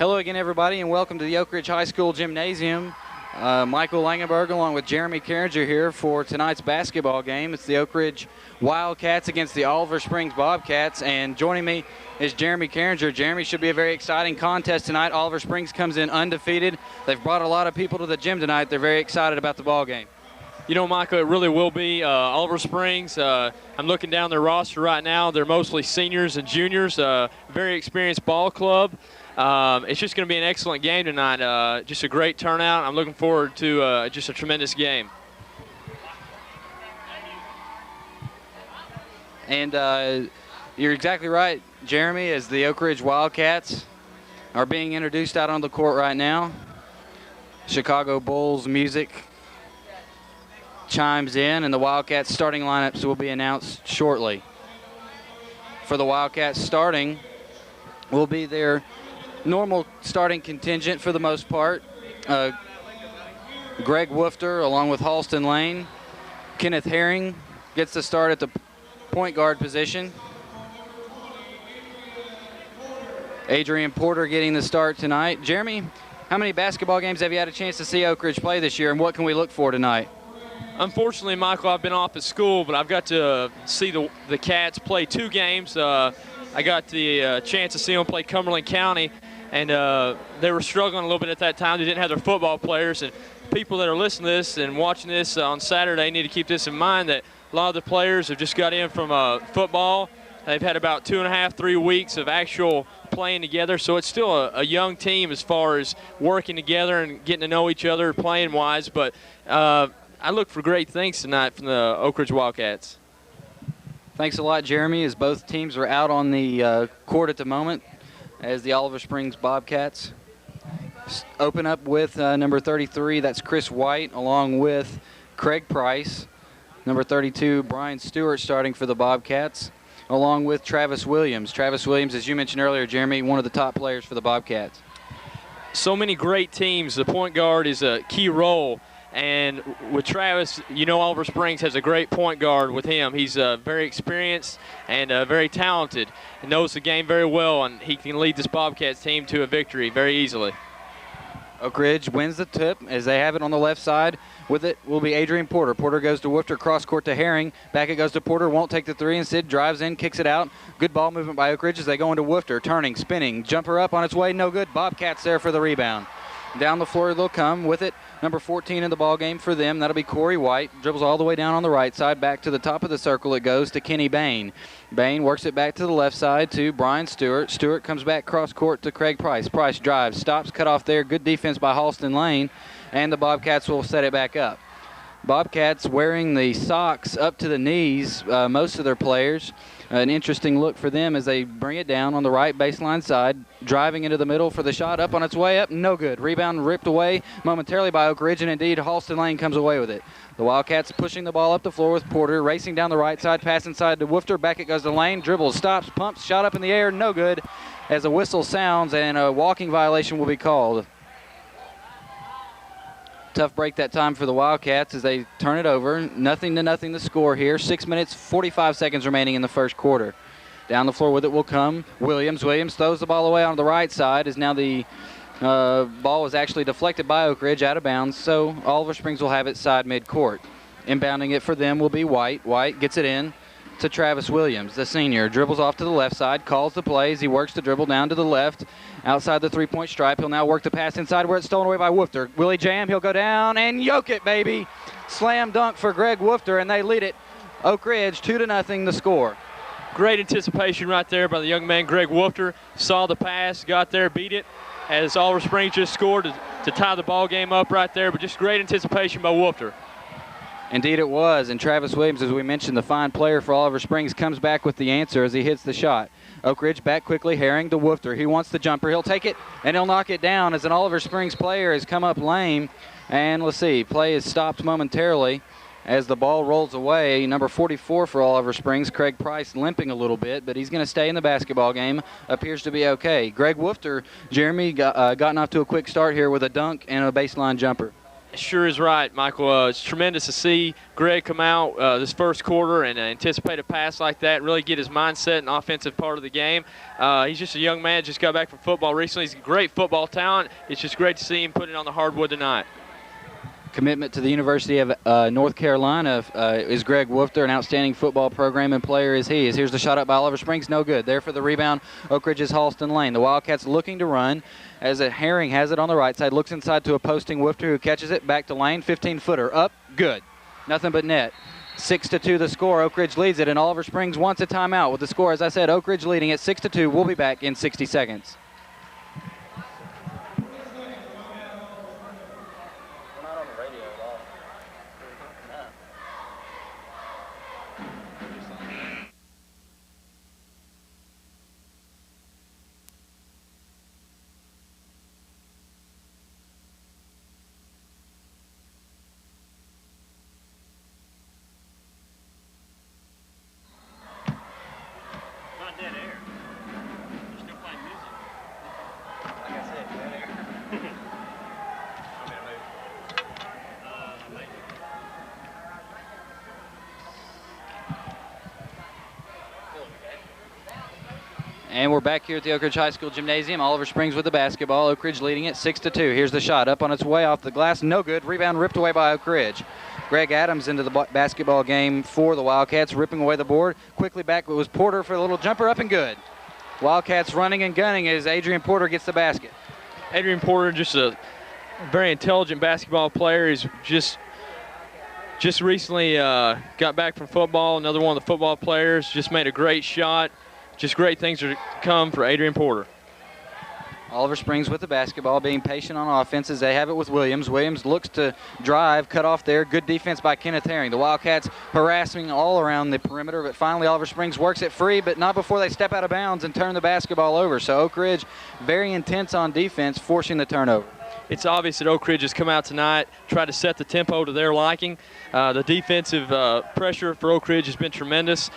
Hello again, everybody, and welcome to the Oak Ridge High School Gymnasium. Michael Langenberg along with Jeremy Carringer here for tonight's basketball game. It's the Oak Ridge Wildcats against the Oliver Springs Bobcats, and joining me is Jeremy Carringer. Jeremy, should be a very exciting contest tonight. Oliver Springs comes in undefeated. They've brought a lot of people to the gym tonight. They're very excited about the ball game. You know, Michael, it really will be. Oliver Springs, I'm looking down their roster right now. They're mostly seniors and juniors, very experienced ball club. It's just going to be an excellent game tonight. Just a great turnout. I'm looking forward to just a tremendous game. And you're exactly right, Jeremy, as the Oak Ridge Wildcats are being introduced out on the court right now. Chicago Bulls music chimes in, and the Wildcats starting lineups will be announced shortly. For the Wildcats, starting will be their normal starting contingent for the most part. Greg Woofter along with Halston Lane. Kenneth Herring gets the start at the point guard position. Adrian Porter getting the start tonight. Jeremy, how many basketball games have you had a chance to see Oak Ridge play this year, and what can we look for tonight? Unfortunately, Michael, I've been off at school, but I've got to see the Cats play 2 games. I got the chance to see them play Cumberland County, and they were struggling a little bit at that time. They didn't have their football players, and people that are listening to this and watching this on Saturday need to keep this in mind, that a lot of the players have just got in from football. They've had about 2.5, 3 weeks of actual playing together, so it's still a young team as far as working together and getting to know each other playing-wise, but I look for great things tonight from the Oak Ridge Wildcats. Thanks a lot, Jeremy, as both teams are out on the court at the moment, as the Oliver Springs Bobcats open up with number 33, that's Chris White, along with Craig Price. Number 32, Brian Stewart, starting for the Bobcats, along with Travis Williams. Travis Williams, as you mentioned earlier, Jeremy, one of the top players for the Bobcats. So many great teams. The point guard is a key role. And with Travis, you know, Oliver Springs has a great point guard with him. He's very experienced and very talented and knows the game very well, and he can lead this Bobcats team to a victory very easily. Oak Ridge wins the tip as they have it on the left side. With it will be Adrian Porter. Porter goes to Woofter, cross court to Herring. Back it goes to Porter, won't take the 3, instead drives in, kicks it out. Good ball movement by Oak Ridge as they go into Woofter, turning, spinning, jumper up on its way, no good. Bobcats there for the rebound. Down the floor they'll come with it. Number 14 in the ball game for them. That'll be Corey White. Dribbles all the way down on the right side. Back to the top of the circle it goes to Kenny Bain. Bain works it back to the left side to Brian Stewart. Stewart comes back cross court to Craig Price. Price drives, stops, cut off there. Good defense by Halston Lane. And the Bobcats will set it back up. Bobcats wearing the socks up to the knees, most of their players. An interesting look for them as they bring it down on the right baseline side, driving into the middle for the shot, up on its way up, no good. Rebound ripped away momentarily by Oak Ridge, and indeed Halston Lane comes away with it. The Wildcats pushing the ball up the floor with Porter, racing down the right side, pass inside to Woofter, back it goes to Lane, dribbles, stops, pumps, shot up in the air, no good, as a whistle sounds and a walking violation will be called. Tough break that time for the Wildcats as they turn it over. Nothing to nothing the score here. 6 minutes, 45 seconds remaining in the first quarter. Down the floor with it will come Williams. Williams throws the ball away on the right side as now the ball was actually deflected by Oak Ridge out of bounds, so Oliver Springs will have it side midcourt. Inbounding it for them will be White. White gets it in to Travis Williams, the senior. Dribbles off to the left side, calls the plays. He works the dribble down to the left, outside the three-point stripe. He'll now work the pass inside where it's stolen away by Woofter. Will he jam? He'll go down and yoke it, baby. Slam dunk for Greg Woofter, and they lead it. Oak Ridge 2-0 the score. Great anticipation right there by the young man Greg Woofter. Saw the pass, got there, beat it, as Oliver Springs just scored to tie the ball game up right there, but just great anticipation by Woofter. Indeed it was, and Travis Williams, as we mentioned, the fine player for Oliver Springs, comes back with the answer as he hits the shot. Oak Ridge back quickly, Herring to Woofter. He wants the jumper. He'll take it, and he'll knock it down as an Oliver Springs player has come up lame. And let's see, play is stopped momentarily as the ball rolls away. Number 44 for Oliver Springs, Craig Price, limping a little bit, but he's going to stay in the basketball game. Appears to be okay. Greg Woofter, Jeremy, gotten off to a quick start here with a dunk and a baseline jumper. Sure is right, Michael. It's tremendous to see Greg come out this first quarter and anticipate a pass like that and really get his mindset and offensive part of the game. He's just a young man, just got back from football recently. He's a great football talent. It's just great to see him put it on the hardwood tonight. Commitment to the University of North Carolina is Greg Woofter, an outstanding football program and player as he is. Here's the shot up by Oliver Springs, no good. There for the rebound, Oak Ridge's Halston Lane. The Wildcats looking to run as Herring has it on the right side, looks inside to a posting Woofter who catches it, back to Lane, 15-footer, up, good. Nothing but net. 6-2 the score. Oak Ridge leads it, and Oliver Springs wants a timeout with the score. As I said, Oak Ridge leading at 6-2. We'll be back in 60 seconds. And we're back here at the Oak Ridge High School Gymnasium. Oliver Springs with the basketball. Oak Ridge leading it 6-2. Here's the shot up on its way off the glass. No good. Rebound ripped away by Oak Ridge. Greg Adams into the basketball game for the Wildcats, ripping away the board. Quickly back, it was Porter for the little jumper, up and good. Wildcats running and gunning as Adrian Porter gets the basket. Adrian Porter, just a very intelligent basketball player. He's just recently got back from football. Another one of the football players. Just made a great shot. Just great things are to come for Adrian Porter. Oliver Springs with the basketball, being patient on offense as they have it with Williams. Williams looks to drive, cut off there. Good defense by Kenneth Herring. The Wildcats harassing all around the perimeter, but finally Oliver Springs works it free, but not before they step out of bounds and turn the basketball over. So Oak Ridge very intense on defense, forcing the turnover. It's obvious that Oak Ridge has come out tonight, tried to set the tempo to their liking. The defensive pressure for Oak Ridge has been tremendous.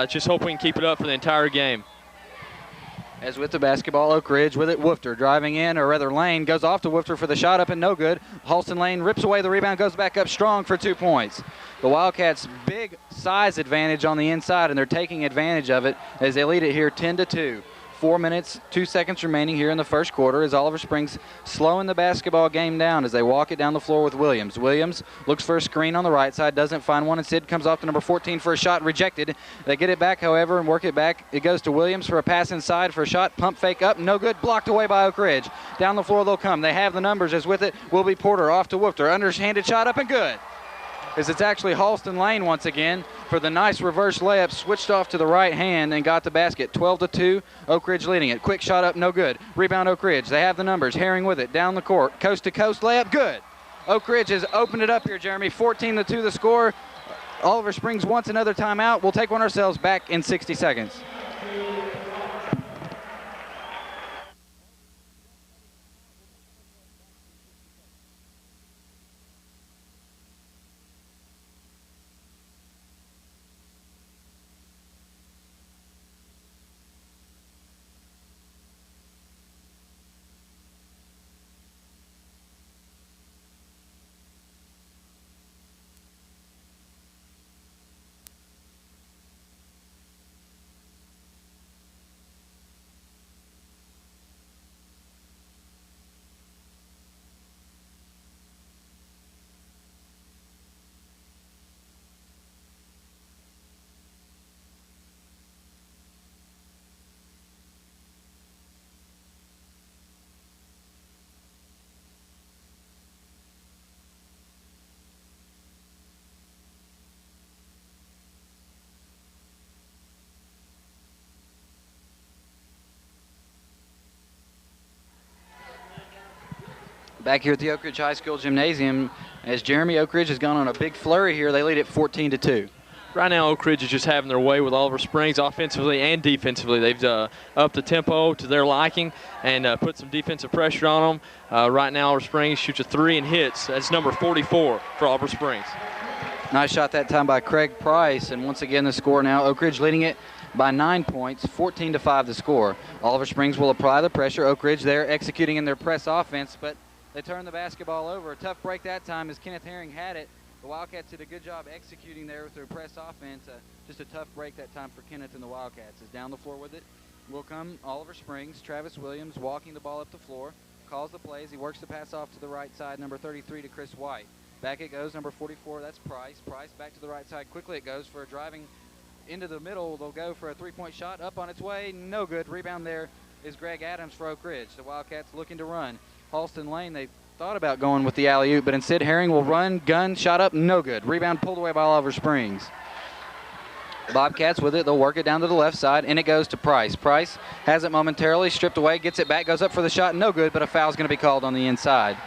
Just hope we can keep it up for the entire game. As with the basketball, Oak Ridge with it, Woofter driving in, or rather Lane goes off to Woofter for the shot up and no good. Halston Lane rips away the rebound, goes back up strong for 2 points. The Wildcats' big size advantage on the inside, and they're taking advantage of it as they lead it here 10-2. 4 minutes, 2 seconds remaining here in the first quarter as Oliver Springs slowing the basketball game down as they walk it down the floor with Williams. Williams looks for a screen on the right side, doesn't find one, and Sid comes off to number 14 for a shot, rejected. They get it back, however, and work it back. It goes to Williams for a pass inside for a shot, pump fake up, no good, blocked away by Oak Ridge. Down the floor they'll come. They have the numbers as with it will be Porter off to Woofter. Underhanded shot up and good. As it's actually Halston Lane once again for the nice reverse layup, switched off to the right hand and got the basket. 12-2, Oak Ridge leading it. Quick shot up, no good. Rebound Oak Ridge. They have the numbers. Herring with it, down the court. Coast to coast layup, good. Oak Ridge has opened it up here, Jeremy. 14-2 the score. Oliver Springs wants another timeout. We'll take one ourselves, back in 60 seconds. Back here at the Oak Ridge High School Gymnasium, as Jeremy, Oak Ridge has gone on a big flurry here. They lead at 14-2. Right now, Oak Ridge is just having their way with Oliver Springs offensively and defensively. They've upped the tempo to their liking and put some defensive pressure on them. Right now, Oliver Springs shoots a three and hits. That's number 44 for Oliver Springs. Nice shot that time by Craig Price, and once again the score now, Oak Ridge leading it by 9 points, 14-5 the score. Oliver Springs will apply the pressure. Oak Ridge there executing in their press offense, but They turn the basketball over. A tough break that time as Kenneth Herring had it. The Wildcats did a good job executing there with their press offense. Just a tough break that time for Kenneth and the Wildcats. Is down the floor with it will come Oliver Springs. Travis Williams walking the ball up the floor. Calls the plays. He works the pass off to the right side, number 33 to Chris White. Back it goes, number 44, that's Price. Price back to the right side. Quickly it goes for a driving into the middle. They'll go for a three-point shot. Up on its way, no good. Rebound there is Greg Adams for Oak Ridge. The Wildcats looking to run. Halston Lane, they thought about going with the alley-oop, but instead Herring will run, gun, shot up, no good. Rebound pulled away by Oliver Springs. Bobcats with it. They'll work it down to the left side, and it goes to Price. Price has it momentarily, stripped away, gets it back, goes up for the shot, no good, but a foul's going to be called on the inside.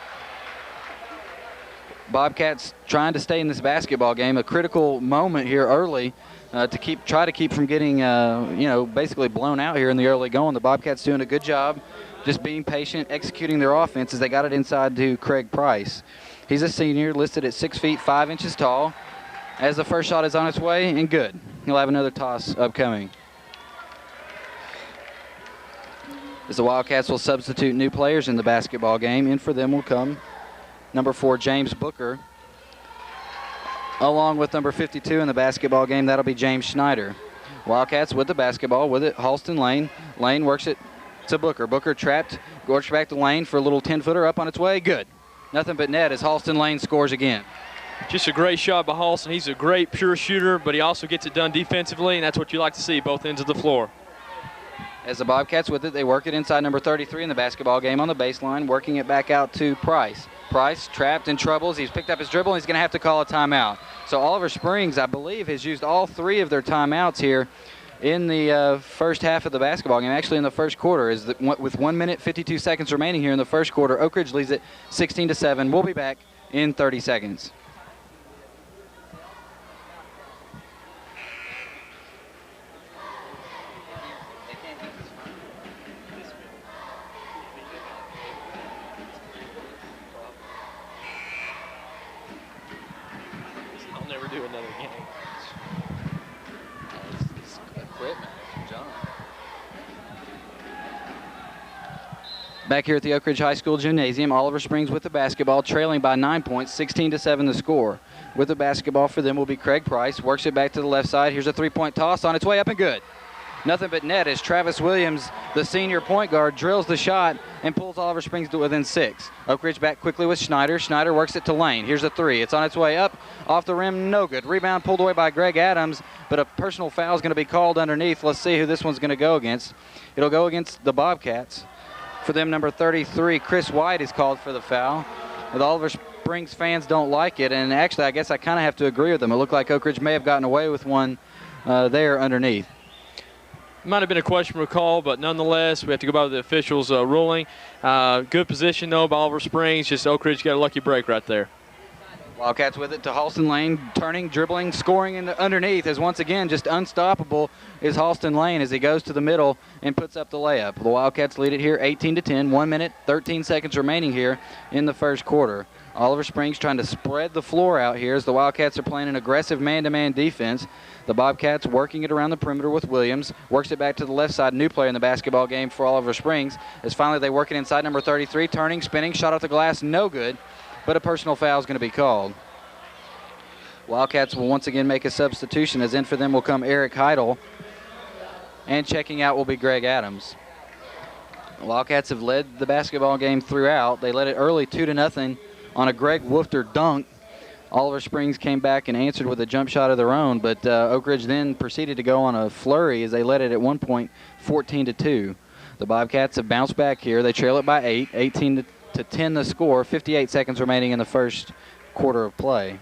Bobcats trying to stay in this basketball game. A critical moment here early to try to keep from getting, basically blown out here in the early going. The Bobcats doing a good job just being patient, executing their offense as they got it inside to Craig Price. He's a senior, listed at 6 feet 5 inches tall. As the first shot is on its way, and good. He'll have another toss upcoming. As the Wildcats will substitute new players in the basketball game, in for them will come number 4, James Booker, along with number 52 in the basketball game. That'll be James Schneider. Wildcats with the basketball, with it, Halston Lane. Lane works it to Booker. Booker trapped, works back to Lane for a little 10-footer up on its way. Good. Nothing but net as Halston Lane scores again. Just a great shot by Halston. He's a great pure shooter, but he also gets it done defensively, and that's what you like to see, both ends of the floor. As the Bobcats with it, they work it inside number 33 in the basketball game on the baseline, working it back out to Price. Price trapped in troubles. He's picked up his dribble, and he's going to have to call a timeout. So Oliver Springs, I believe, has used all 3 of their timeouts here in the first half of the basketball game. Actually, in the first quarter, with 1 minute, 52 seconds remaining here in the first quarter, Oak Ridge leads it 16-7. We'll be back in 30 seconds. Back here at the Oak Ridge High School Gymnasium, Oliver Springs with the basketball, trailing by 9 points, 16-7 the score. With the basketball for them will be Craig Price. Works it back to the left side. Here's a three-point toss on its way up and good. Nothing but net as Travis Williams, the senior point guard, drills the shot and pulls Oliver Springs to within 6. Oak Ridge back quickly with Schneider. Schneider works it to Lane. Here's a 3. It's on its way up, off the rim, no good. Rebound pulled away by Greg Adams, but a personal foul is going to be called underneath. Let's see who this one's going to go against. It'll go against the Bobcats. For them, number 33, Chris White, is called for the foul. The Oliver Springs fans don't like it, and actually I guess I kind of have to agree with them. It looked like Oak Ridge may have gotten away with one there underneath. Might have been a questionable call, but nonetheless, we have to go by the officials' ruling. Good position, though, by Oliver Springs. Just Oak Ridge got a lucky break right there. Wildcats with it to Halston Lane, turning, dribbling, scoring in the underneath as once again just unstoppable is Halston Lane as he goes to the middle and puts up the layup. The Wildcats lead it here 18-10, 1 minute, 13 seconds remaining here in the first quarter. Oliver Springs trying to spread the floor out here as the Wildcats are playing an aggressive man-to-man defense. The Bobcats working it around the perimeter with Williams, works it back to the left side, new player in the basketball game for Oliver Springs, as finally they work it inside number 33, turning, spinning, shot off the glass, no good. But a personal foul is going to be called. Wildcats will once again make a substitution, as in for them will come Eric Heidel, and checking out will be Greg Adams. Wildcats have led the basketball game throughout. They led it early 2-0 on a Greg Woofter dunk. Oliver Springs came back and answered with a jump shot of their own, but Oak Ridge then proceeded to go on a flurry as they led it at one point 14-2. The Bobcats have bounced back here. They trail it by 8, 18-10 the score, 58 seconds remaining in the first quarter of play.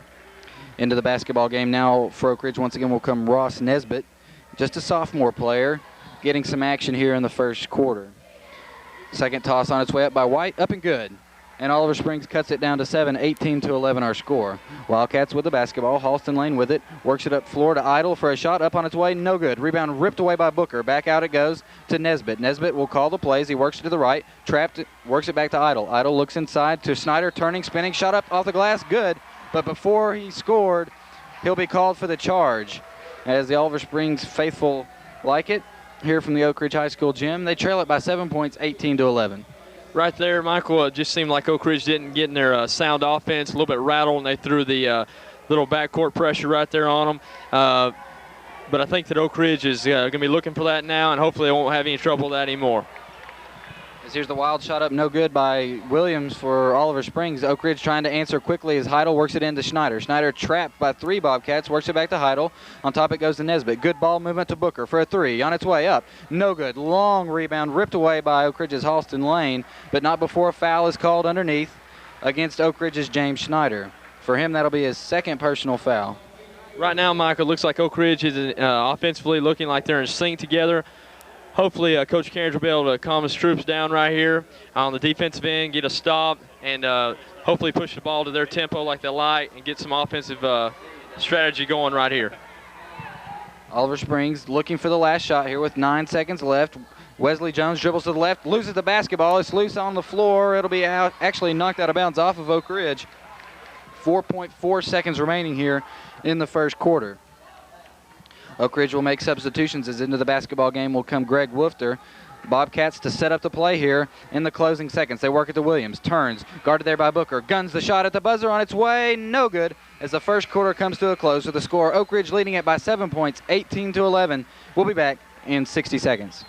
Into the basketball game now for Oak Ridge once again will come Ross Nesbitt, just a sophomore player, getting some action here in the first quarter. Second toss on its way up by White, up and good. And Oliver Springs cuts it down to 7, 18-11 our score. Wildcats with the basketball, Halston Lane with it, works it up floor to Idle for a shot, up on its way, no good. Rebound ripped away by Booker, back out it goes to Nesbitt. Nesbitt will call the plays, he works it to the right, trapped it, works it back to Idle. Idle looks inside to Snyder, turning, spinning, shot up off the glass, good. But before he scored, he'll be called for the charge. As the Oliver Springs faithful like it, here from the Oak Ridge High School gym, they trail it by 7 points, 18-11. Right there, Michael, it just seemed like Oak Ridge didn't get in their sound offense, a little bit rattled, and they threw the little backcourt pressure right there on them. But I think that Oak Ridge is going to be looking for that now, and hopefully they won't have any trouble with that anymore. As here's the wild shot up, no good by Williams for Oliver Springs. Oak Ridge trying to answer quickly as Heidel works it into Schneider. Schneider trapped by 3 Bobcats, works it back to Heidel. On top it goes to Nesbitt. Good ball movement to Booker for a 3. On its way up, no good. Long rebound ripped away by Oak Ridge's Halston Lane, but not before a foul is called underneath against Oak Ridge's James Schneider. For him, that'll be his 2nd personal foul. Right now, Michael, it looks like Oak Ridge is offensively looking like they're in sync together. Hopefully, Coach Carringer will be able to calm his troops down right here on the defensive end, get a stop, and hopefully push the ball to their tempo like they like and get some offensive strategy going right here. Oliver Springs looking for the last shot here with 9 seconds left. Wesley Jones dribbles to the left, loses the basketball. It's loose on the floor. It'll be out, actually knocked out of bounds off of Oak Ridge. 4.4 seconds remaining here in the first quarter. Oak Ridge will make substitutions as into the basketball game will come Greg Woofter. Bobcats to set up the play here in the closing seconds. They work it to Williams. Turns, guarded there by Booker. Guns the shot at the buzzer on its way. No good as the first quarter comes to a close with the score. Oak Ridge leading it by 7 points, 18-11. We'll be back in 60 seconds.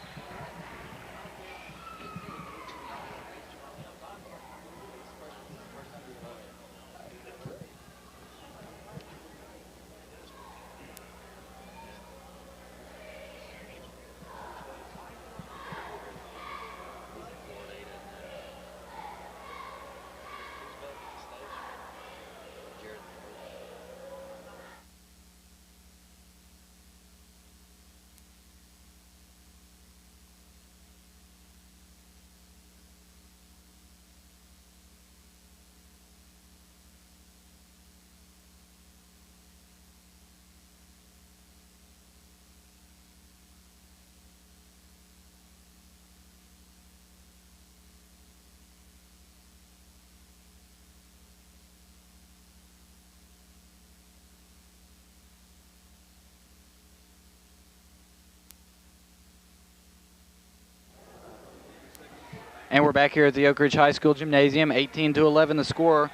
And we're back here at the Oak Ridge High School Gymnasium. 18-11 the score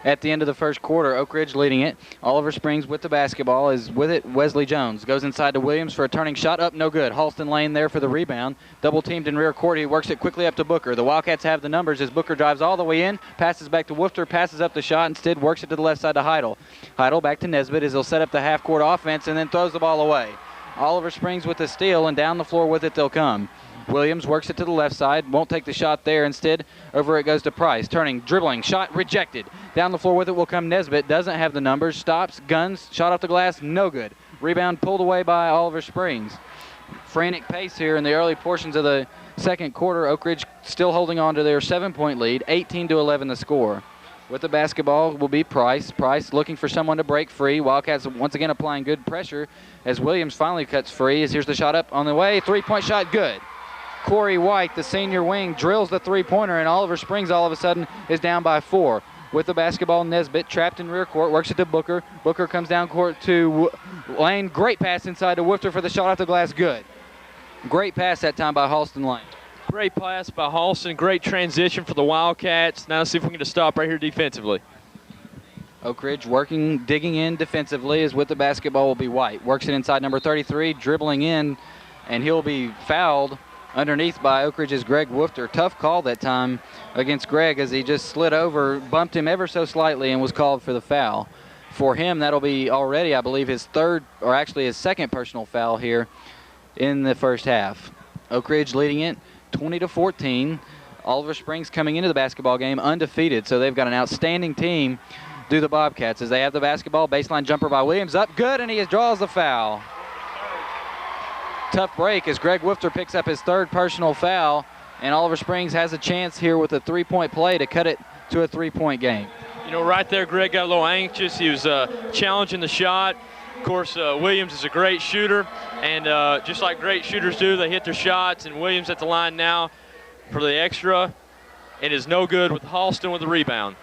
at the end of the first quarter. Oak Ridge leading it. Oliver Springs with the basketball is with it. Wesley Jones goes inside to Williams for a turning shot. Up, no good. Halston Lane there for the rebound. Double teamed in rear court. He works it quickly up to Booker. The Wildcats have the numbers as Booker drives all the way in, passes back to Woofter, passes up the shot, instead works it to the left side to Heidel. Heidel back to Nesbitt as he'll set up the half-court offense and then throws the ball away. Oliver Springs with the steal, and down the floor with it they'll come. Williams works it to the left side, won't take the shot there. Instead, over it goes to Price. Turning, dribbling, shot rejected. Down the floor with it will come Nesbitt. Doesn't have the numbers, stops, guns, shot off the glass, no good. Rebound pulled away by Oliver Springs. Frantic pace here in the early portions of the second quarter. Oak Ridge still holding on to their 7-point lead, 18-11 the score. With the basketball will be Price. Price looking for someone to break free. Wildcats once again applying good pressure as Williams finally cuts free. As here's the shot up on the way. 3-point shot, good. Corey White, the senior wing, drills the three-pointer, and Oliver Springs all of a sudden is down by 4. With the basketball, Nesbitt trapped in rear court, works it to Booker. Booker comes down court to Lane. Great pass inside to Woofter for the shot off the glass, good. Great pass that time by Halston Lane. Great pass by Halston. Great transition for the Wildcats. Now let's see if we can get a stop right here defensively. Oak Ridge working, digging in defensively as with the basketball will be White. Works it inside number 33, dribbling in, and he'll be fouled underneath by Oak Ridge's Greg Woofter. Tough call that time against Greg as he just slid over, bumped him ever so slightly, and was called for the foul. For him, that'll be already, I believe, his third, or actually his second personal foul here in the first half. Oak Ridge leading it 20-14. Oliver Springs coming into the basketball game undefeated, so they've got an outstanding team do the Bobcats as they have the basketball. Baseline jumper by Williams, up good, and he draws the foul. Tough break as Greg Woofter picks up his third personal foul, and Oliver Springs has a chance here with a three-point play to cut it to a three-point game. You know, right there, Greg got a little anxious. He was challenging the shot. Of course, Williams is a great shooter, and just like great shooters do, they hit their shots, and Williams at the line now for the extra. It is no good with Halston with the rebound.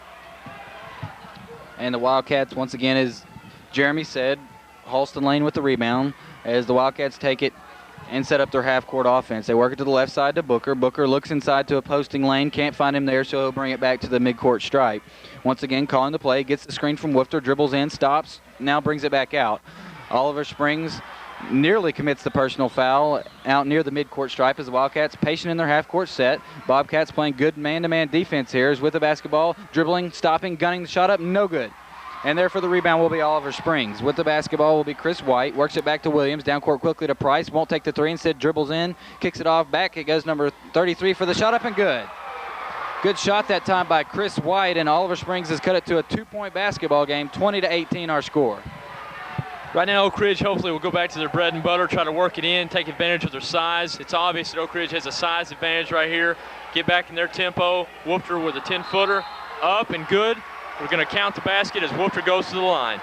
And the Wildcats, once again, as Jeremy said, Halston Lane with the rebound as the Wildcats take it and set up their half-court offense. They work it to the left side to Booker. Booker looks inside to a posting lane, can't find him there, so he'll bring it back to the midcourt stripe. Once again, calling the play, gets the screen from Woofter, dribbles in, stops, now brings it back out. Oliver Springs nearly commits the personal foul out near the midcourt stripe as the Wildcats patient in their half-court set. Bobcats playing good man-to-man defense here is with the basketball, dribbling, stopping, gunning the shot up, no good. And there for the rebound will be Oliver Springs. With the basketball will be Chris White. Works it back to Williams. Down court quickly to Price. Won't take the three. Instead dribbles in. Kicks it off back. It goes number 33 for the shot up and good. Good shot that time by Chris White. And Oliver Springs has cut it to a 2-point basketball game. 20-18 our score. Right now, Oak Ridge hopefully will go back to their bread and butter, try to work it in, take advantage of their size. It's obvious that Oak Ridge has a size advantage right here. Get back in their tempo. Woofter with a 10-footer. Up and good. We're going to count the basket as Woofter goes to the line.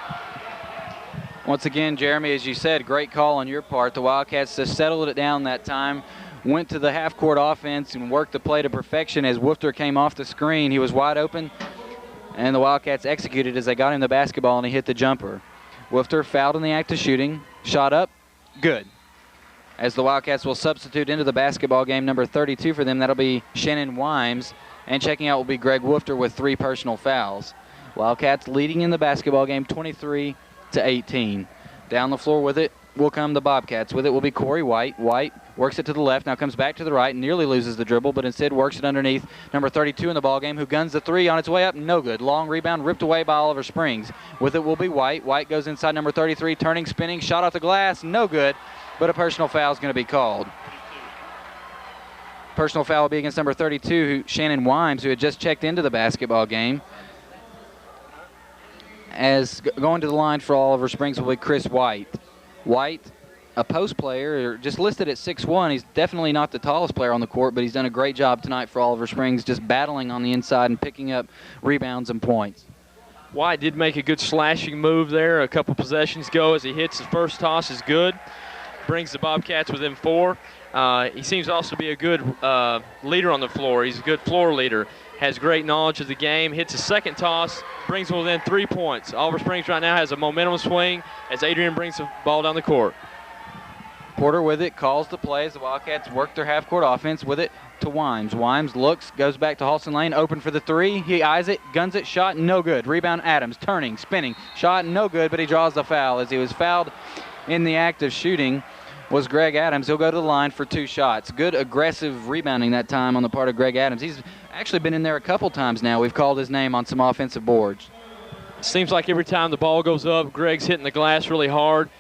Once again, Jeremy, as you said, great call on your part. The Wildcats just settled it down that time, went to the half-court offense and worked the play to perfection as Woofter came off the screen. He was wide open, and the Wildcats executed as they got him the basketball, and he hit the jumper. Woofter fouled in the act of shooting, shot up, good. As the Wildcats will substitute into the basketball game, number 32 for them, that'll be Shannon Wimes, and checking out will be Greg Woofter with 3 personal fouls. Wildcats leading in the basketball game 23-18. Down the floor with it will come the Bobcats. With it will be Corey White. White works it to the left, now comes back to the right, nearly loses the dribble, but instead works it underneath number 32 in the ballgame, who guns the three on its way up, no good. Long rebound ripped away by Oliver Springs. With it will be White. White goes inside number 33, turning, spinning, shot off the glass, no good, but a personal foul is going to be called. Personal foul will be against number 32, Shannon Wimes, who had just checked into the basketball game. As going to the line for Oliver Springs will be Chris White. White, a post player, just listed at 6'1". He's definitely not the tallest player on the court, but he's done a great job tonight for Oliver Springs, just battling on the inside and picking up rebounds and points. White did make a good slashing move there a couple possessions ago as he hits his first toss is good. Brings the Bobcats within 4. He seems also to be a good leader on the floor. He's a good floor leader. Has great knowledge of the game, hits his second toss, brings him within 3 points. Oliver Springs right now has a momentum swing as Adrian brings the ball down the court. Porter with it, calls the plays. The Wildcats work their half-court offense with it to Wimes. Wimes looks, goes back to Halston Lane, open for the three. He eyes it, guns it, shot, no good. Rebound Adams, turning, spinning, shot, no good, but he draws the foul. As he was fouled in the act of shooting was Greg Adams. He'll go to the line for 2 shots. Good aggressive rebounding that time on the part of Greg Adams. He's actually been in there a couple times now. We've called his name on some offensive boards. Seems like every time the ball goes up, Greg's hitting the glass really hard.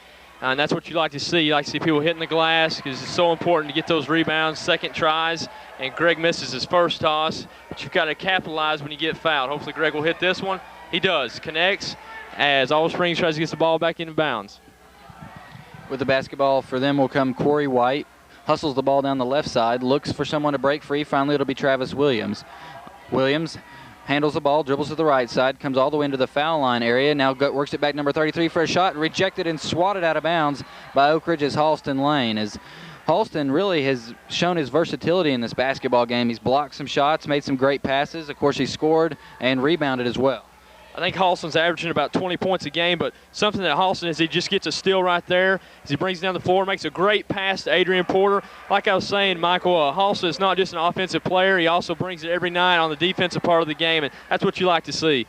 And that's what you like to see. You like to see people hitting the glass because it's so important to get those rebounds, second tries. And Greg misses his first toss. But you've got to capitalize when you get fouled. Hopefully Greg will hit this one. He does. Connects as Oliver Springs tries to get the ball back into bounds. With the basketball for them will come Corey White. Hustles the ball down the left side. Looks for someone to break free. Finally, it'll be Travis Williams. Williams handles the ball, dribbles to the right side, comes all the way into the foul line area. Now works it back number 33 for a shot. Rejected and swatted out of bounds by Oak Ridge's Halston Lane. As Halston really has shown his versatility in this basketball game. He's blocked some shots, made some great passes. Of course, he scored and rebounded as well. I think Halston's averaging about 20 points a game, but something that Halston is he just gets a steal right there as he brings it down the floor, makes a great pass to Adrian Porter. Like I was saying, Michael, Halston is not just an offensive player. He also brings it every night on the defensive part of the game, and that's what you like to see.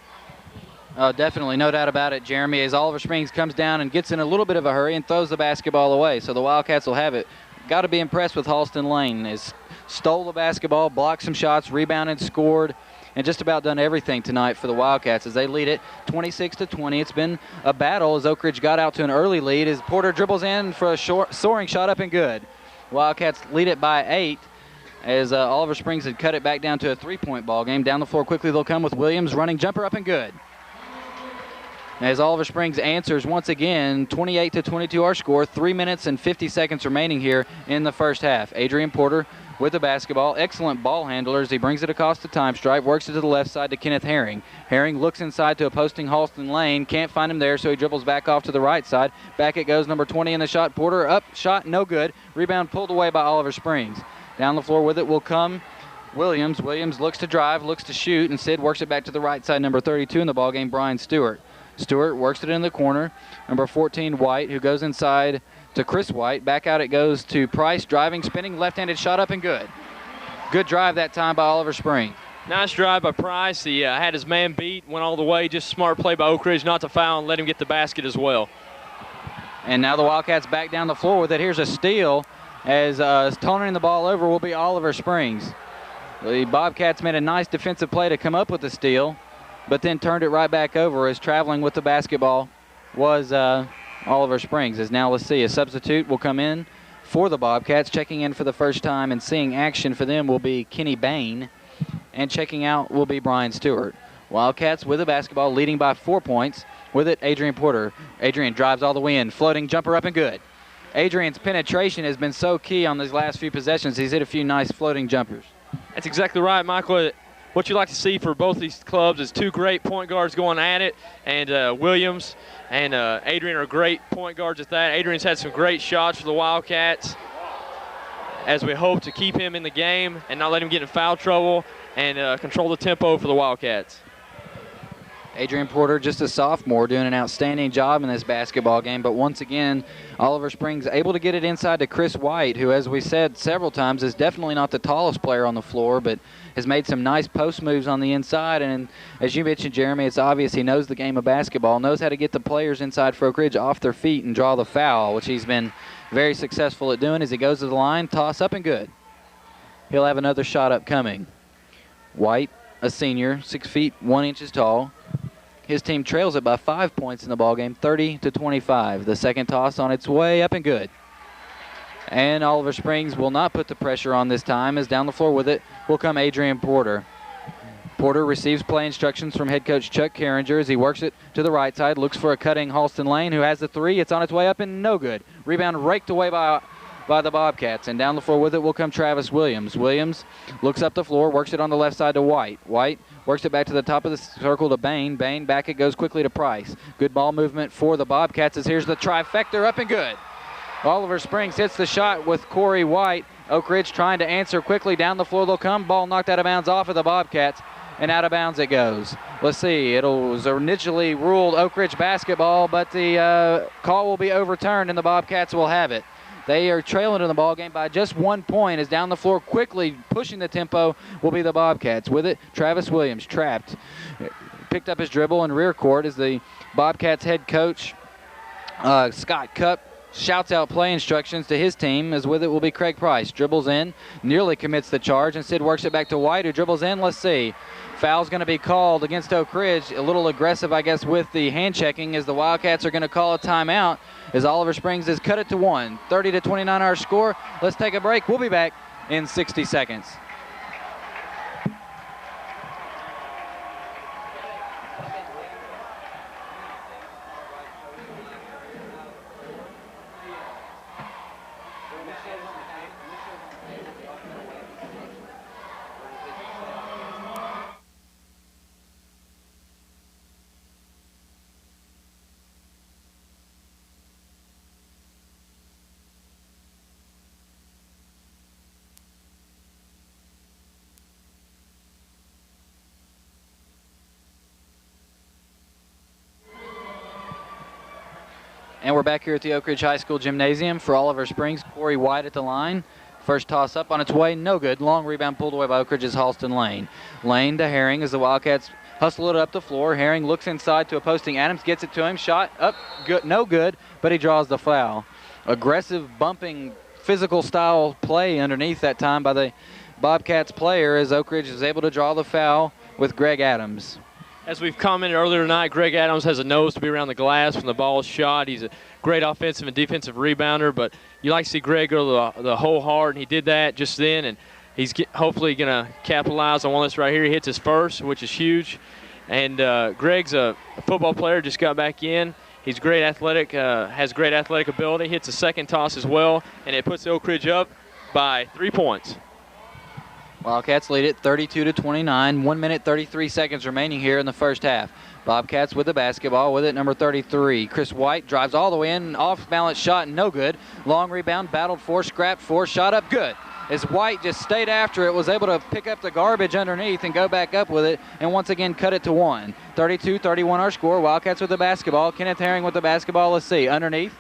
Definitely, no doubt about it, Jeremy, as Oliver Springs comes down and gets in a little bit of a hurry and throws the basketball away. So the Wildcats will have it. Got to be impressed with Halston Lane. Has stole the basketball, blocked some shots, rebounded, scored, and just about done everything tonight for the Wildcats as they lead it 26-20. It's been a battle as Oak Ridge got out to an early lead as Porter dribbles in for a soaring shot up and good. Wildcats lead it by 8 as Oliver Springs had cut it back down to a 3-point ball game. Down the floor quickly they'll come with Williams running jumper up and good. As Oliver Springs answers once again, 28-22 our score, 3 minutes and 50 seconds remaining here in the first half. Adrian Porter with the basketball, excellent ball handlers. He brings it across the time stripe, works it to the left side to Kenneth Herring. Herring looks inside to a posting Halston Lane, can't find him there, so he dribbles back off to the right side. Back it goes, number 20 in the shot. Porter up, shot, no good. Rebound pulled away by Oliver Springs. Down the floor with it will come Williams. Williams looks to drive, looks to shoot, instead works it back to the right side, number 32 in the ballgame, Brian Stewart. Stewart works it in the corner. Number 14, White, who goes inside to Chris White. Back out it goes to Price, driving, spinning, left-handed shot up and good. Good drive that time by Oliver Springs. Nice drive by Price. He had his man beat, went all the way. Just smart play by Oak Ridge not to foul and let him get the basket as well. And now the Wildcats back down the floor with it. Here's a steal as turning the ball over will be Oliver Springs. The Bobcats made a nice defensive play to come up with the steal, but then turned it right back over as traveling with the basketball was Oliver Springs. As now let's see, a substitute will come in for the Bobcats. Checking in for the first time and seeing action for them will be Kenny Bain, and checking out will be Brian Stewart. Wildcats with the basketball, leading by 4 points. With it, Adrian Porter. Adrian drives all the way in, floating jumper up and good. Adrian's penetration has been so key on these last few possessions. He's hit a few nice floating jumpers. That's exactly right, Michael. What you like to see for both these clubs is two great point guards going at it, and Williams and Adrian are great point guards at that. Adrian's had some great shots for the Wildcats, as we hope to keep him in the game and not let him get in foul trouble and control the tempo for the Wildcats. Adrian Porter, just a sophomore, doing an outstanding job in this basketball game. But once again, Oliver Springs able to get it inside to Chris White, who, as we said several times, is definitely not the tallest player on the floor, but has made some nice post moves on the inside. And as you mentioned, Jeremy, it's obvious he knows the game of basketball, knows how to get the players inside for Oak Ridge off their feet and draw the foul, which he's been very successful at doing as he goes to the line. Toss up and good. He'll have another shot upcoming. White, a senior, 6 feet 1 inch tall. His team trails it by 5 points in the ballgame, 30-25. The second toss on its way up and good. And Oliver Springs will not put the pressure on this time, as down the floor with it will come Adrian Porter. Porter receives play instructions from head coach Chuck Carringer as he works it to the right side, looks for a cutting Halston Lane, who has the three. It's on its way up and no good. Rebound raked away by the Bobcats, and down the floor with it will come Travis Williams. Williams looks up the floor, works it on the left side to White. White works it back to the top of the circle to Bain. Bain back it goes quickly to Price. Good ball movement for the Bobcats as here's the trifecta up and good. Oliver Springs hits the shot with Corey White. Oak Ridge trying to answer quickly. Down the floor they'll come. Ball knocked out of bounds off of the Bobcats, and out of bounds it goes. Let's see. It was initially ruled Oak Ridge basketball, but the call will be overturned and the Bobcats will have it. They are trailing in the ball game by just 1 point, as down the floor quickly pushing the tempo will be the Bobcats. With it, Travis Williams trapped. Picked up his dribble in rear court as the Bobcats head coach, Scott Cupp, shouts out play instructions to his team, as with it will be Craig Price. Dribbles in, nearly commits the charge, and Sid works it back to White, who dribbles in. Let's see. Foul's going to be called against Oak Ridge. A little aggressive, I guess, with the hand checking, as the Wildcats are going to call a timeout as Oliver Springs has cut it to 1. 30-29 our score. Let's take a break. We'll be back in 60 seconds. And we're back here at the Oak Ridge High School Gymnasium for Oliver Springs. Corey White at the line. First toss up on its way, no good. Long rebound pulled away by Oak Ridge's Halston Lane. Lane to Herring as the Wildcats hustle it up the floor. Herring looks inside to a posting Adams, gets it to him. Shot up, good, no good, but he draws the foul. Aggressive, bumping, physical style play underneath that time by the Bobcats player, as Oak Ridge is able to draw the foul with Greg Adams. As we've commented earlier tonight, Greg Adams has a nose to be around the glass when the ball is shot. He's a great offensive and defensive rebounder, but you like to see Greg go the whole hard, and he did that just then, and he's hopefully going to capitalize on one that's right here. He hits his first, which is huge, and Greg's a football player, just got back in. He's great athletic, has great athletic ability, hits a second toss as well, and it puts Oak Ridge up by 3 points. Wildcats lead it 32-29. 1 minute, 33 seconds remaining here in the first half. Bobcats with the basketball, with it number 33. Chris White drives all the way in, off balance shot, no good. Long rebound, battled for, scrapped for, shot up, good. As White just stayed after it, was able to pick up the garbage underneath and go back up with it, and once again cut it to 1. 32-31 our score. Wildcats with the basketball. Kenneth Herring with the basketball. Let's see, underneath.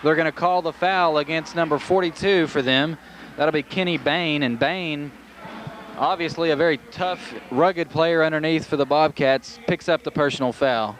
They're going to call the foul against number 42 for them. That'll be Kenny Bain, and Bain, obviously a very tough, rugged player underneath for the Bobcats, picks up the personal foul.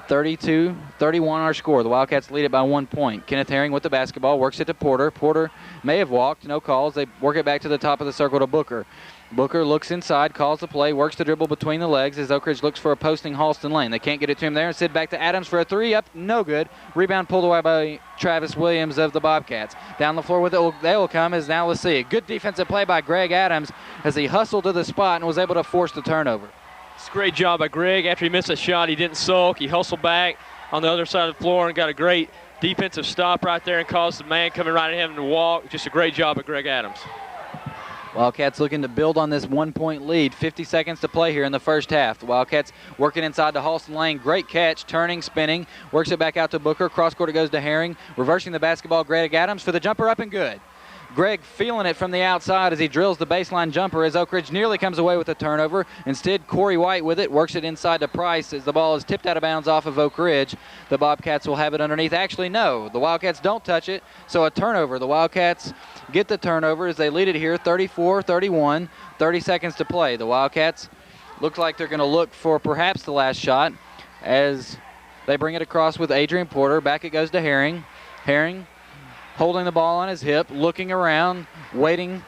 32-31 our score. The Wildcats lead it by 1 point. Kenneth Herring with the basketball, works it to Porter. Porter may have walked, no calls. They work it back to the top of the circle to Booker. Booker looks inside, calls the play, works the dribble between the legs as Oak Ridge looks for a posting Halston Lane. They can't get it to him there. Instead, back to Adams for a three, up, no good. Rebound pulled away by Travis Williams of the Bobcats. Down the floor with it, they will come as now let's see. A good defensive play by Greg Adams as he hustled to the spot and was able to force the turnover. It's a great job by Greg. After he missed a shot, he didn't sulk. He hustled back on the other side of the floor and got a great defensive stop right there and caused the man coming right at him to walk. Just a great job by Greg Adams. Wildcats looking to build on this 1 point lead. 50 seconds to play here in the first half. The Wildcats working inside to Halston Lane. Great catch, turning, spinning. Works it back out to Booker. Cross court it goes to Herring. Reversing the basketball, Greg Adams for the jumper up and good. Greg feeling it from the outside as he drills the baseline jumper as Oak Ridge nearly comes away with a turnover. Instead, Corey White with it, works it inside to Price as the ball is tipped out of bounds off of Oak Ridge. The Bobcats will have it underneath. Actually, no, the Wildcats don't touch it, so a turnover. The Wildcats get the turnover as they lead it here, 34-31, 30 seconds to play. The Wildcats look like they're going to look for perhaps the last shot as they bring it across with Adrian Porter. Back it goes to Herring. Herring holding the ball on his hip, looking around, waiting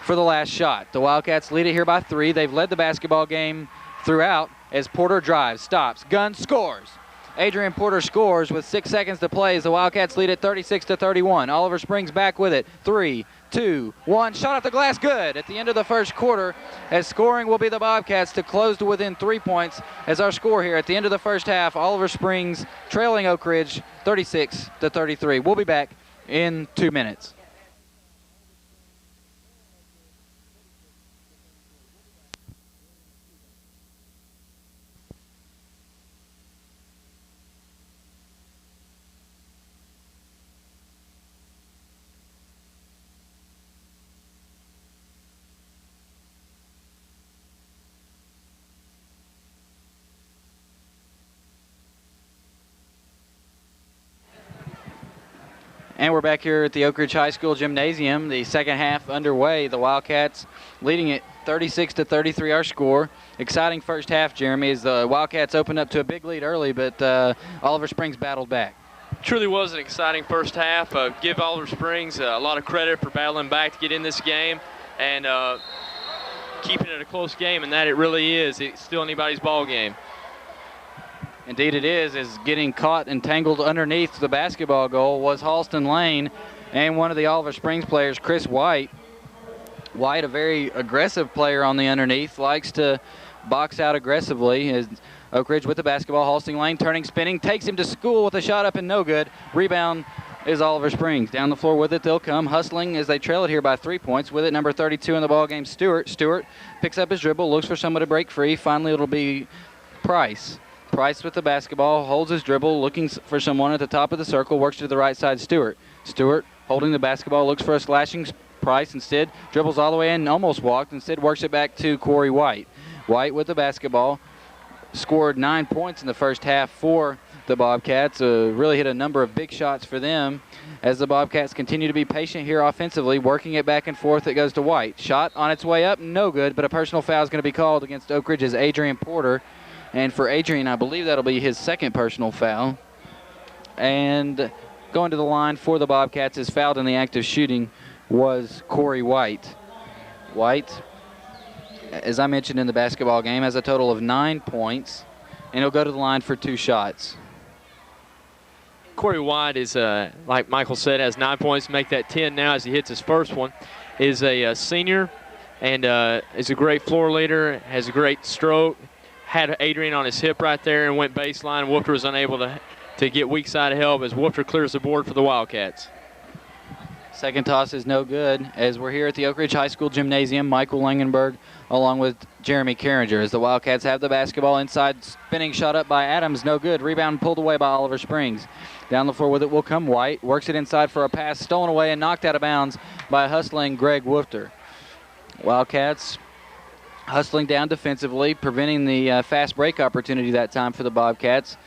for the last shot. The Wildcats lead it here by 3. They've led the basketball game throughout as Porter drives, stops, gun, scores. Adrian Porter scores with 6 seconds to play as the Wildcats lead it 36-31. Oliver Springs back with it. 3, 2, 1. Shot off the glass, good. At the end of the first quarter, as scoring will be the Bobcats to close to within 3 points as our score here at the end of the first half. Oliver Springs trailing Oak Ridge 36-33. We'll be back in 2 minutes. And we're back here at the Oak Ridge High School Gymnasium. The second half underway. The Wildcats leading it 36-33 our score. Exciting first half, Jeremy, as the Wildcats opened up to a big lead early, but Oliver Springs battled back. Truly was an exciting first half. Give Oliver Springs a lot of credit for battling back to get in this game and keeping it a close game, and that it really is. It's still anybody's ball game. Indeed it is getting caught and tangled underneath the basketball goal was Halston Lane and one of the Oliver Springs players, Chris White. White, a very aggressive player on the underneath, likes to box out aggressively. As Oak Ridge with the basketball, Halston Lane turning, spinning, takes him to school with a shot up and no good. Rebound is Oliver Springs. Down the floor with it, they'll come, hustling as they trail it here by 3 points. With it, number 32 in the ballgame, Stewart. Stewart picks up his dribble, looks for someone to break free. Finally, it'll be Price. Price with the basketball, holds his dribble, looking for someone at the top of the circle, works to the right side, Stewart. Stewart holding the basketball, looks for a slashing Price. Instead, dribbles all the way in, almost walked. Instead, works it back to Corey White. White with the basketball, scored 9 points in the first half for the Bobcats. Really hit a number of big shots for them as the Bobcats continue to be patient here offensively, working it back and forth. It goes to White. Shot on its way up, no good, but a personal foul is going to be called against Oak Ridge's Adrian Porter. And for Adrian, I believe that'll be his second personal foul. And going to the line for the Bobcats is fouled in the act of shooting was Corey White. White, as I mentioned in the basketball game, has a total of 9 points, and he'll go to the line for 2 shots. Corey White is, like Michael said, has 9 points, make that 10 now as he hits his first one. Is a senior and is a great floor leader, has a great stroke. Had Adrian on his hip right there and went baseline. Woofter was unable to get weak side help as Woofter clears the board for the Wildcats. Second toss is no good as we're here at the Oak Ridge High School Gymnasium. Michael Langenberg along with Jeremy Carringer as the Wildcats have the basketball inside. Spinning shot up by Adams, no good. Rebound pulled away by Oliver Springs. Down the floor with it will come White. Works it inside for a pass, stolen away and knocked out of bounds by hustling Greg Woofter. Wildcats hustling down defensively, preventing the fast break opportunity that time for the Bobcats.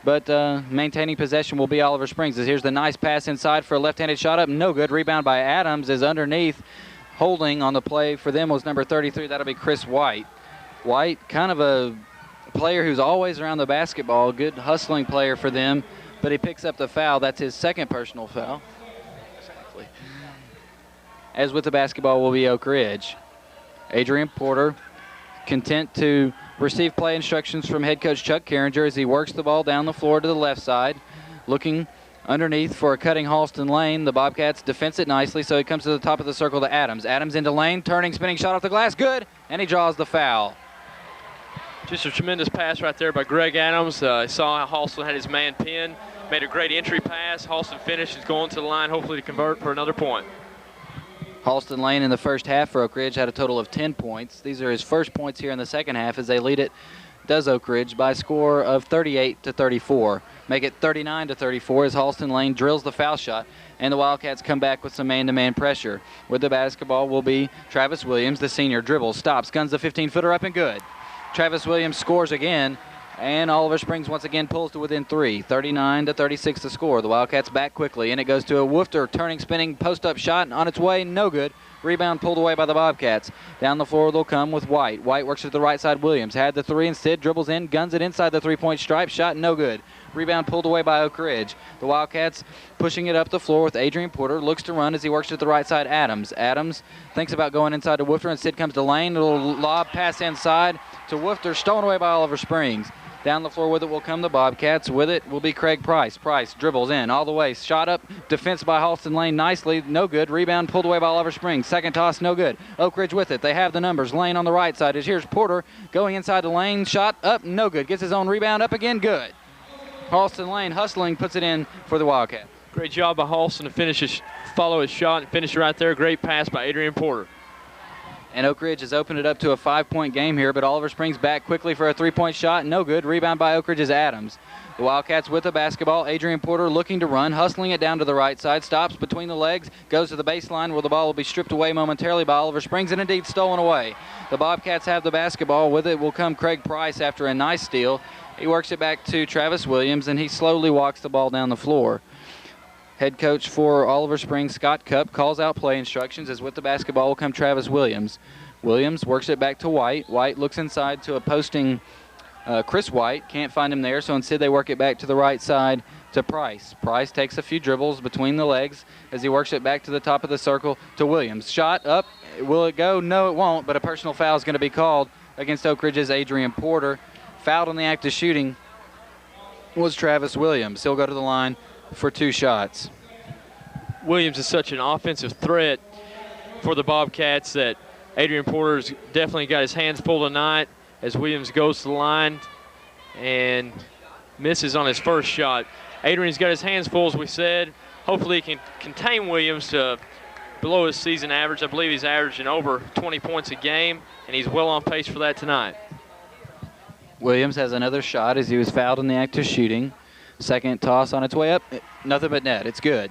but maintaining possession will be Oliver Springs. As here's the nice pass inside for a left-handed shot up, no good. Rebound by Adams is underneath. Holding on the play for them was number 33. That'll be Chris White. White, kind of a player who's always around the basketball, good hustling player for them, but he picks up the foul. That's his second personal foul. Exactly. As with the basketball will be Oak Ridge. Adrian Porter content to receive play instructions from head coach Chuck Carringer as he works the ball down the floor to the left side, looking underneath for a cutting Halston Lane. The Bobcats defense it nicely, so he comes to the top of the circle to Adams. Adams into Lane, turning, spinning shot off the glass, good, and he draws the foul. Just a tremendous pass right there by Greg Adams. Saw how Halston had his man pinned, made a great entry pass. Halston finishes, going to the line, hopefully to convert for another point. Halston Lane in the first half for Oak Ridge had a total of 10 points. These are his first points here in the second half as they lead it, does Oak Ridge, by a score of 38-34. Make it 39-34 as Halston Lane drills the foul shot, and the Wildcats come back with some man-to-man pressure. With the basketball will be Travis Williams, the senior. Dribbles, stops, guns the 15-footer up and good. Travis Williams scores again, and Oliver Springs once again pulls to within 3. 39-36 to score. The Wildcats back quickly, and it goes to a Woofter turning, spinning, post-up shot on its way, no good. Rebound pulled away by the Bobcats. Down the floor they'll come with White. White works to the right side. Williams had the 3 instead, dribbles in, guns it inside the three-point stripe. Shot no good. Rebound pulled away by Oak Ridge. The Wildcats pushing it up the floor with Adrian Porter. Looks to run as he works to the right side. Adams thinks about going inside to Woofter. Instead comes to Lane. A little lob pass inside to Woofter. Stolen away by Oliver Springs. Down the floor with it will come the Bobcats. With it will be Craig Price. Price dribbles in all the way. Shot up. Defense by Halston Lane nicely. No good. Rebound pulled away by Oliver Springs. Second toss, no good. Oak Ridge with it. They have the numbers. Lane on the right side. As here's Porter going inside the lane. Shot up. No good. Gets his own rebound up again. Good. Halston Lane hustling. Puts it in for the Wildcats. Great job by Halston to follow his shot and finish right there. Great pass by Adrian Porter. And Oak Ridge has opened it up to a 5-point game here, but Oliver Springs back quickly for a 3-point shot. No good. Rebound by Oak Ridge's Adams. The Wildcats with the basketball. Adrian Porter looking to run, hustling it down to the right side. Stops between the legs, goes to the baseline where the ball will be stripped away momentarily by Oliver Springs and indeed stolen away. The Bobcats have the basketball. With it will come Craig Price after a nice steal. He works it back to Travis Williams, and he slowly walks the ball down the floor. Head coach for Oliver Springs, Scott Cupp, calls out play instructions as with the basketball will come Travis Williams. Williams works it back to White. White looks inside to a posting Chris White. Can't find him there, so instead they work it back to the right side to Price. Price takes a few dribbles between the legs as he works it back to the top of the circle to Williams. Shot up. Will it go? No, it won't, but a personal foul is going to be called against Oak Ridge's Adrian Porter. Fouled on the act of shooting was Travis Williams. He'll go to the line for 2 shots. Williams is such an offensive threat for the Bobcats that Adrian Porter's definitely got his hands full tonight as Williams goes to the line and misses on his first shot. Adrian's got his hands full, as we said. Hopefully he can contain Williams to below his season average. I believe he's averaging over 20 points a game, and he's well on pace for that tonight. Williams has another shot as he was fouled in the act of shooting. Second toss on its way up. Nothing but net. It's good.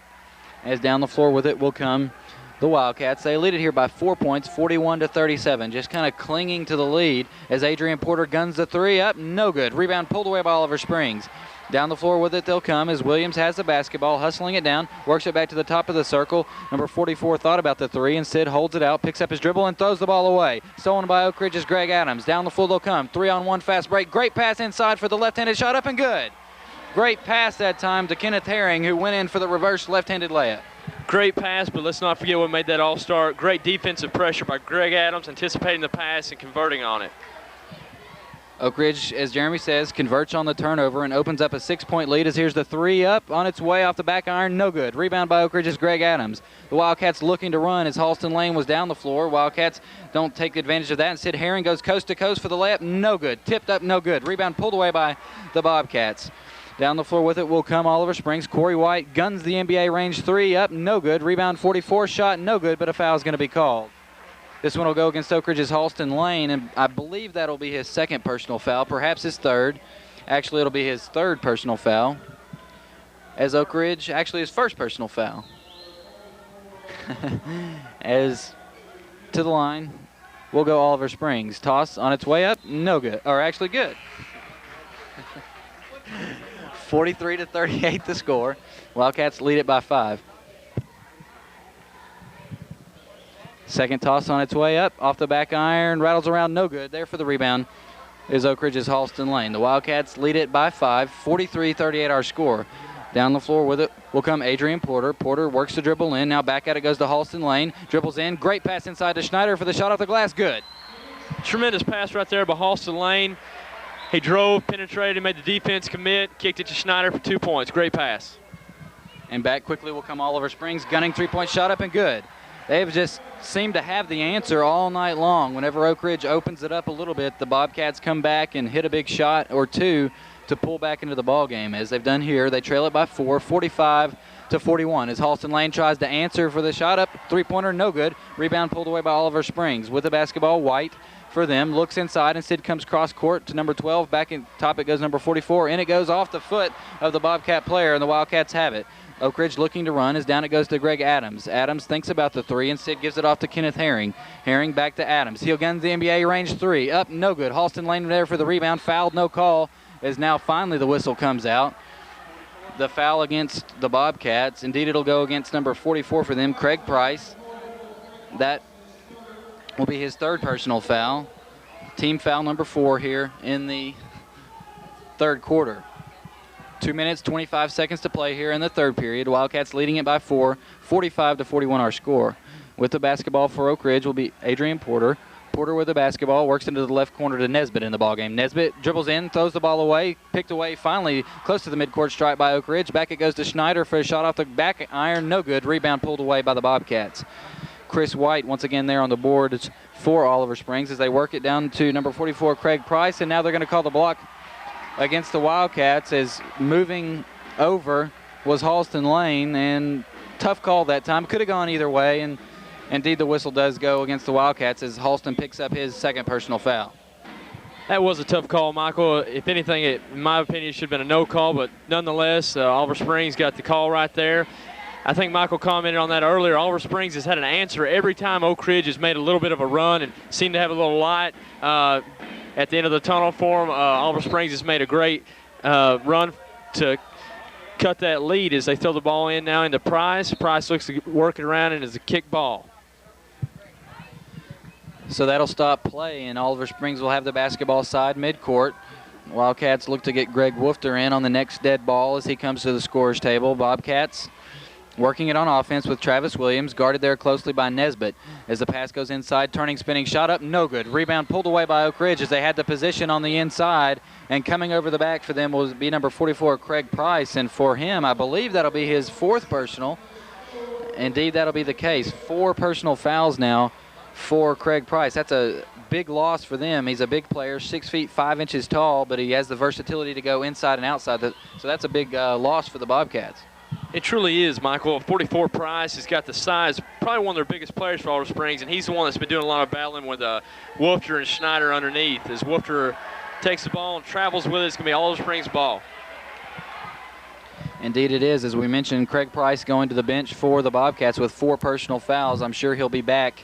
As down the floor with it will come the Wildcats. They lead it here by 4 points, 41-37. Just kind of clinging to the lead as Adrian Porter guns the 3 up. No good. Rebound pulled away by Oliver Springs. Down the floor with it they'll come as Williams has the basketball, hustling it down, works it back to the top of the circle. Number 44 thought about the 3, instead holds it out, picks up his dribble and throws the ball away. Stolen by Oak Ridge's Greg Adams. Down the floor they'll come. 3-on-1 fast break. Great pass inside for the left-handed shot up and good. Great pass that time to Kenneth Herring, who went in for the reverse left-handed layup. Great pass, but let's not forget what made that all start. Great defensive pressure by Greg Adams, anticipating the pass and converting on it. Oak Ridge, as Jeremy says, converts on the turnover and opens up a 6-point lead as here's the 3 up on its way off the back iron. No good. Rebound by Oak Ridge's Greg Adams. The Wildcats looking to run as Halston Lane was down the floor. Wildcats don't take advantage of that. Instead, Herring goes coast to coast for the layup. No good. Tipped up, no good. Rebound pulled away by the Bobcats. Down the floor with it will come Oliver Springs. Corey White guns the NBA range 3 up. No good. Rebound 44. Shot no good, but a foul is going to be called. This one will go against Oak Ridge's Halston Lane, and I believe that'll be his second personal foul, perhaps his third. Actually, it'll be his third personal foul. As Oak Ridge, actually his first personal foul. As to the line, will go Oliver Springs. Toss on its way up, no good, or actually good. 43-38 the score. Wildcats lead it by 5. Second toss on its way up, off the back iron, rattles around, no good. There for the rebound is Oak Ridge's Halston Lane. The Wildcats lead it by 5, 43-38 our score. Down the floor with it will come Adrian Porter. Porter works the dribble in. Now back at it goes to Halston Lane. Dribbles in. Great pass inside to Schneider for the shot off the glass. Good. Tremendous pass right there by Halston Lane. He drove, penetrated, made the defense commit, kicked it to Schneider for 2 points. Great pass. And back quickly will come Oliver Springs. Gunning three-point shot up and good. They've just seemed to have the answer all night long. Whenever Oak Ridge opens it up a little bit, the Bobcats come back and hit a big shot or two to pull back into the ball game. As they've done here, they trail it by 4, 45-41. As Halston Lane tries to answer for the shot up, three-pointer, no good. Rebound pulled away by Oliver Springs. With the basketball, White for them, looks inside, and Sid comes cross court to number 12. Back in top it goes number 44, and it goes off the foot of the Bobcat player, and the Wildcats have it. Oak Ridge looking to run, as down it goes to Greg Adams. Adams thinks about the three, and Sid gives it off to Kenneth Herring. Herring back to Adams. He'll gun the NBA range three. Up, no good. Halston Lane there for the rebound. Fouled, no call, as now finally the whistle comes out. The foul against the Bobcats. Indeed, it'll go against number 44 for them, Craig Price. That will be his third personal foul. Team foul number 4 here in the third quarter. 2 minutes, 25 seconds to play here in the third period. Wildcats leading it by 4, 45-41 our score. With the basketball for Oak Ridge will be Adrian Porter. Porter with the basketball, works into the left corner to Nesbitt in the ballgame. Nesbitt dribbles in, throws the ball away, picked away finally close to the midcourt stripe by Oak Ridge. Back it goes to Schneider for a shot off the back iron, no good. Rebound pulled away by the Bobcats. Chris White once again there on the board for Oliver Springs as they work it down to number 44, Craig Price, and now they're going to call the block against the Wildcats, as moving over was Halston Lane, and tough call that time. Could have gone either way, and indeed the whistle does go against the Wildcats as Halston picks up his second personal foul. That was a tough call, Michael. If anything, in my opinion, it should have been a no call, but nonetheless, Oliver Springs got the call right there. I think Michael commented on that earlier. Oliver Springs has had an answer every time Oak Ridge has made a little bit of a run and seemed to have a little light at the end of the tunnel for him. Oliver Springs has made a great run to cut that lead as they throw the ball in now into Price. Price looks to work it around and it's a kick ball. So that'll stop play, and Oliver Springs will have the basketball side midcourt. Wildcats look to get Greg Woofter in on the next dead ball as he comes to the scorer's table. Bobcats working it on offense with Travis Williams, guarded there closely by Nesbitt. As the pass goes inside, turning, spinning, shot up, no good. Rebound pulled away by Oak Ridge as they had the position on the inside, and coming over the back for them will be number 44, Craig Price, and for him, I believe that'll be his fourth personal. Indeed, that'll be the case. 4 personal fouls now for Craig Price. That's a big loss for them. He's a big player, 6 feet 5 inches tall, but he has the versatility to go inside and outside. So that's a big loss for the Bobcats. It truly is, Michael. 44 Price has got the size, probably one of their biggest players for Oliver Springs, and he's the one that's been doing a lot of battling with Woofter and Schneider underneath. As Woofter takes the ball and travels with it, it's going to be Oliver Springs' ball. Indeed it is. As we mentioned, Craig Price going to the bench for the Bobcats with 4 personal fouls. I'm sure he'll be back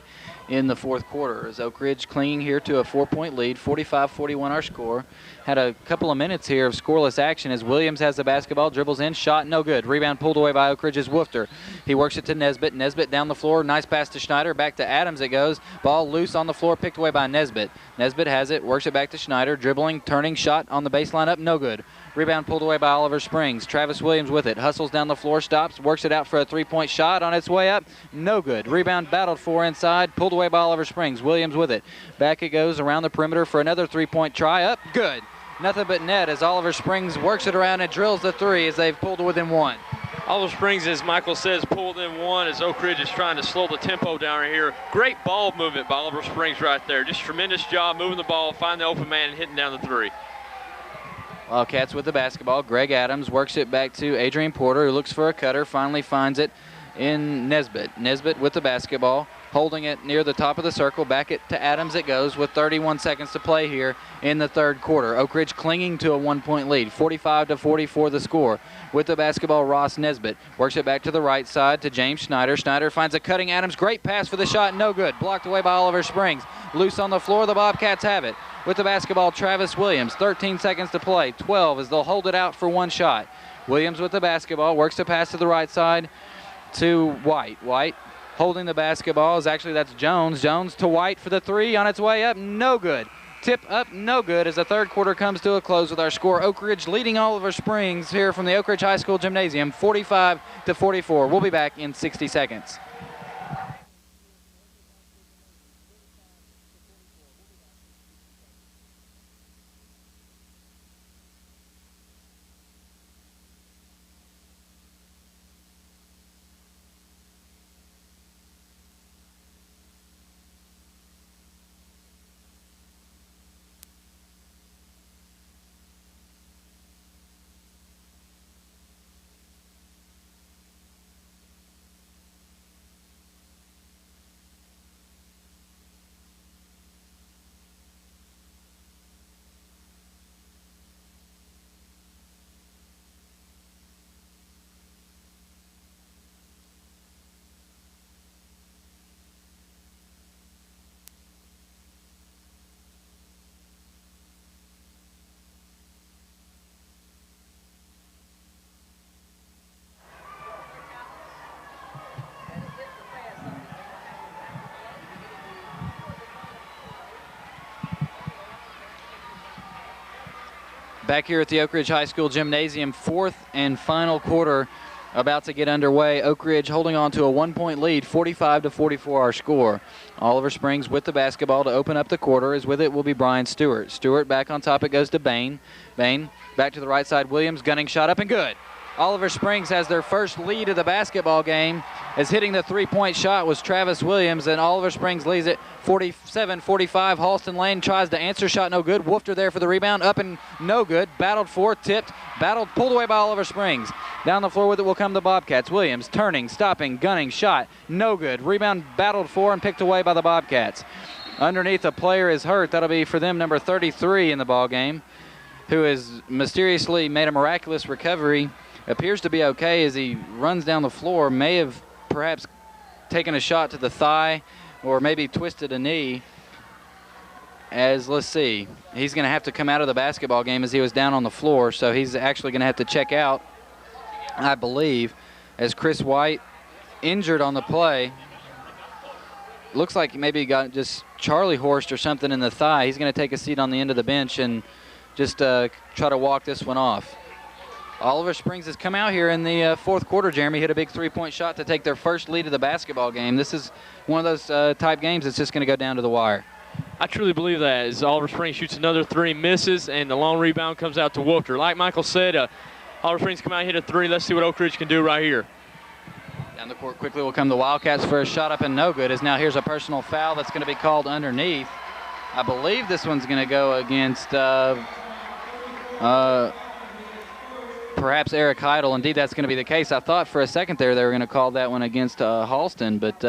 in the fourth quarter as Oak Ridge clinging here to a 4-point lead, 45-41 our score. Had a couple of minutes here of scoreless action as Williams has the basketball, dribbles in, shot, no good. Rebound pulled away by Oak Ridge's Woofter. He works it to Nesbitt. Nesbitt down the floor, nice pass to Schneider, back to Adams it goes. Ball loose on the floor, picked away by Nesbitt. Nesbitt has it, works it back to Schneider, dribbling, turning, shot on the baseline up, no good. Rebound pulled away by Oliver Springs. Travis Williams with it, hustles down the floor, stops, works it out for a 3-point shot on its way up, no good. Rebound battled for inside, pulled away by Oliver Springs. Williams with it. Back it goes around the perimeter for another 3-point try, up, good. Nothing but net as Oliver Springs works it around and drills the 3 as they've pulled within 1. Oliver Springs, as Michael says, pulled in 1 as Oak Ridge is trying to slow the tempo down right here. Great ball movement by Oliver Springs right there. Just tremendous job moving the ball, finding the open man and hitting down the 3. Wildcats with the basketball. Greg Adams works it back to Adrian Porter, who looks for a cutter, finally finds it in Nesbitt. Nesbitt with the basketball, holding it near the top of the circle. Back it to Adams it goes with 31 seconds to play here in the third quarter. Oak Ridge clinging to a 1-point lead, 45-44 the score. With the basketball, Ross Nesbitt works it back to the right side to James Schneider. Schneider finds a cutting Adams. Great pass for the shot, no good. Blocked away by Oliver Springs. Loose on the floor, the Bobcats have it. with the basketball, Travis Williams. 13 seconds to play. 12 as they'll hold it out for one shot. Williams with the basketball, works to pass to the right side to White. White holding the basketball is actually, that's Jones. Jones to White for the three, on its way up, no good. Tip up, no good, as the third quarter comes to a close with our score. Oak Ridge leading Oliver Springs here from the Oak Ridge High School Gymnasium, 45-44. We'll be back in 60 seconds. Back here at the Oak Ridge High School Gymnasium, fourth and final quarter about to get underway. Oak Ridge holding on to a 1-point lead, 45-44 our score. Oliver Springs with the basketball to open up the quarter. As with it will be Brian Stewart. Stewart back on top, it goes to Bain. Bain back to the right side, Williams gunning shot up and good. Oliver Springs has their first lead of the basketball game, as hitting the three-point shot was Travis Williams, and Oliver Springs leads it 47-45. Halston Lane tries to answer shot, no good. Woofter there for the rebound, up and no good. Battled for, tipped, battled, pulled away by Oliver Springs. Down the floor with it will come the Bobcats. Williams turning, stopping, gunning, shot, no good. Rebound battled for and picked away by the Bobcats. Underneath, a player is hurt. That'll be for them number 33 in the ball game, who has mysteriously made a miraculous recovery. Appears to be okay as he runs down the floor. May have perhaps taken a shot to the thigh or maybe twisted a knee. As, let's see, he's going to have to come out of the basketball game as he was down on the floor, so he's actually going to have to check out, I believe, as Chris White injured on the play. Looks like maybe he got just Charlie horsed or something in the thigh. He's going to take a seat on the end of the bench and just try to walk this one off. Oliver Springs has come out here in the fourth quarter. Jeremy hit a big three-point shot to take their first lead of the basketball game. This is one of those type games that's just going to go down to the wire. I truly believe that, as Oliver Springs shoots another three, misses, and the long rebound comes out to Woofter. Like Michael said, Oliver Springs come out and hit a three. Let's see what Oak Ridge can do right here. Down the court quickly will come the Wildcats for a shot up and no good, as now here's a personal foul that's going to be called underneath. I believe this one's going to go against perhaps Eric Heidel. Indeed, that's going to be the case. I thought for a second there they were going to call that one against Halston, but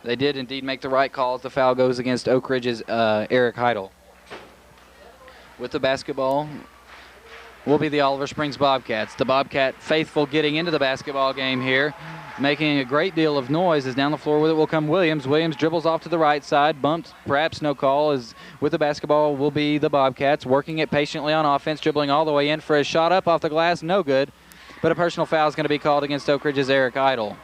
they did indeed make the right call as the foul goes against Oak Ridge's Eric Heidel. With the basketball will be the Oliver Springs Bobcats. The Bobcat faithful getting into the basketball game here, making a great deal of noise. As down the floor with it will come Williams. Williams dribbles off to the right side, bumped, perhaps no call. As with the basketball will be the Bobcats, working it patiently on offense, dribbling all the way in for a shot up off the glass, no good. But a personal foul is going to be called against Oak Ridge's Eric Idle.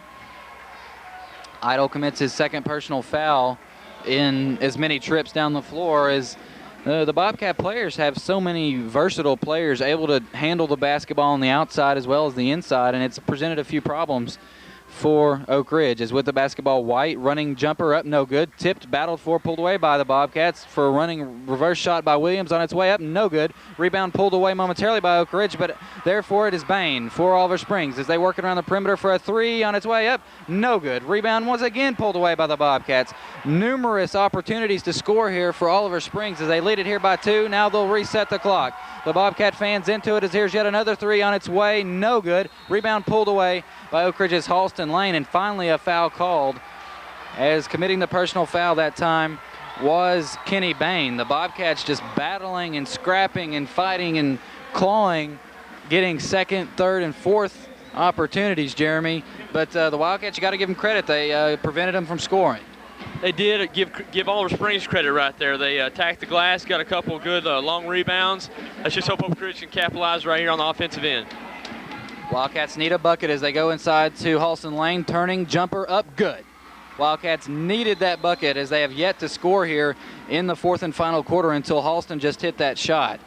Idle commits his second personal foul in as many trips down the floor as the Bobcat players have so many versatile players able to handle the basketball on the outside as well as the inside, and it's presented a few problems for Oak Ridge. As with the basketball, White running jumper up, no good. Tipped, battled for, pulled away by the Bobcats for a running reverse shot by Williams on its way up, no good. Rebound pulled away momentarily by Oak Ridge, but therefore it is Bain for Oliver Springs as they work it around the perimeter for a three on its way up, no good. Rebound was again pulled away by the Bobcats. Numerous opportunities to score here for Oliver Springs as they lead it here by 2. Now they'll reset the clock. The Bobcat fans into it as here's yet another three on its way, no good. Rebound pulled away by Oak Ridge's Halston Lane, and finally a foul called, as committing the personal foul that time was Kenny Bain. The Bobcats just battling and scrapping and fighting and clawing, getting second, third, and fourth opportunities, Jeremy. But the Wildcats, you got to give them credit. They prevented them from scoring. They did give Oliver Springs credit right there. They attacked the glass, got a couple good long rebounds. Let's just hope Oak Ridge can capitalize right here on the offensive end. Wildcats need a bucket as they go inside to Halston Lane. Turning jumper up, good. Wildcats needed that bucket as they have yet to score here in the fourth and final quarter until Halston just hit that shot.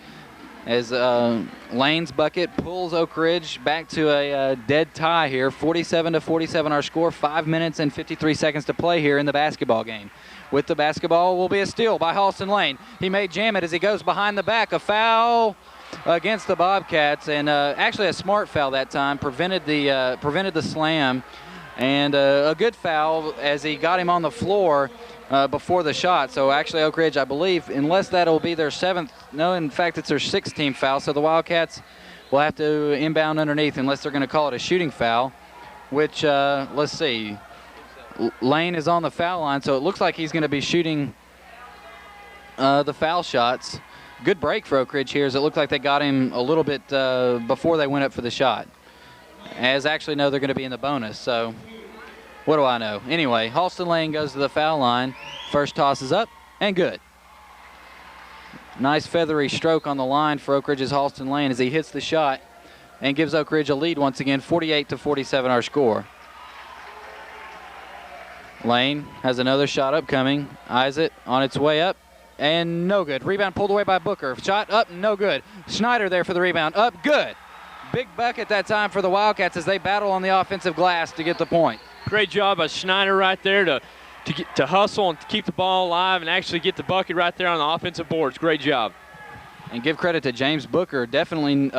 As Lane's bucket pulls Oak Ridge back to a dead tie here. 47-47 our score. 5 minutes and 53 seconds to play here in the basketball game. With the basketball will be a steal by Halston Lane. He may jam it as he goes behind the back. A foul against the Bobcats, and actually a smart foul that time. Prevented the slam, and a good foul as he got him on the floor before the shot. So actually Oak Ridge, I believe, unless that'll be their 7th, no, in fact it's their 6th team foul. So the Wildcats will have to inbound underneath unless they're going to call it a shooting foul, which, let's see, Lane is on the foul line, so it looks like he's going to be shooting the foul shots. Good break for Oak Ridge here, as it looked like they got him a little bit before they went up for the shot. As actually, no, they're going to be in the bonus, so what do I know? Anyway, Halston Lane goes to the foul line. First toss is up and good. Nice feathery stroke on the line for Oak Ridge's Halston Lane as he hits the shot and gives Oak Ridge a lead once again, 48-47 our score. Lane has another shot upcoming, eyes it on its way up, and no good. Rebound pulled away by Booker. Shot up, no good. Schneider there for the rebound, up, good. Big bucket that time for the Wildcats as they battle on the offensive glass to get the point. Great job by Schneider right there to hustle and keep the ball alive and actually get the bucket right there on the offensive boards. Great job. And give credit to James Booker. Definitely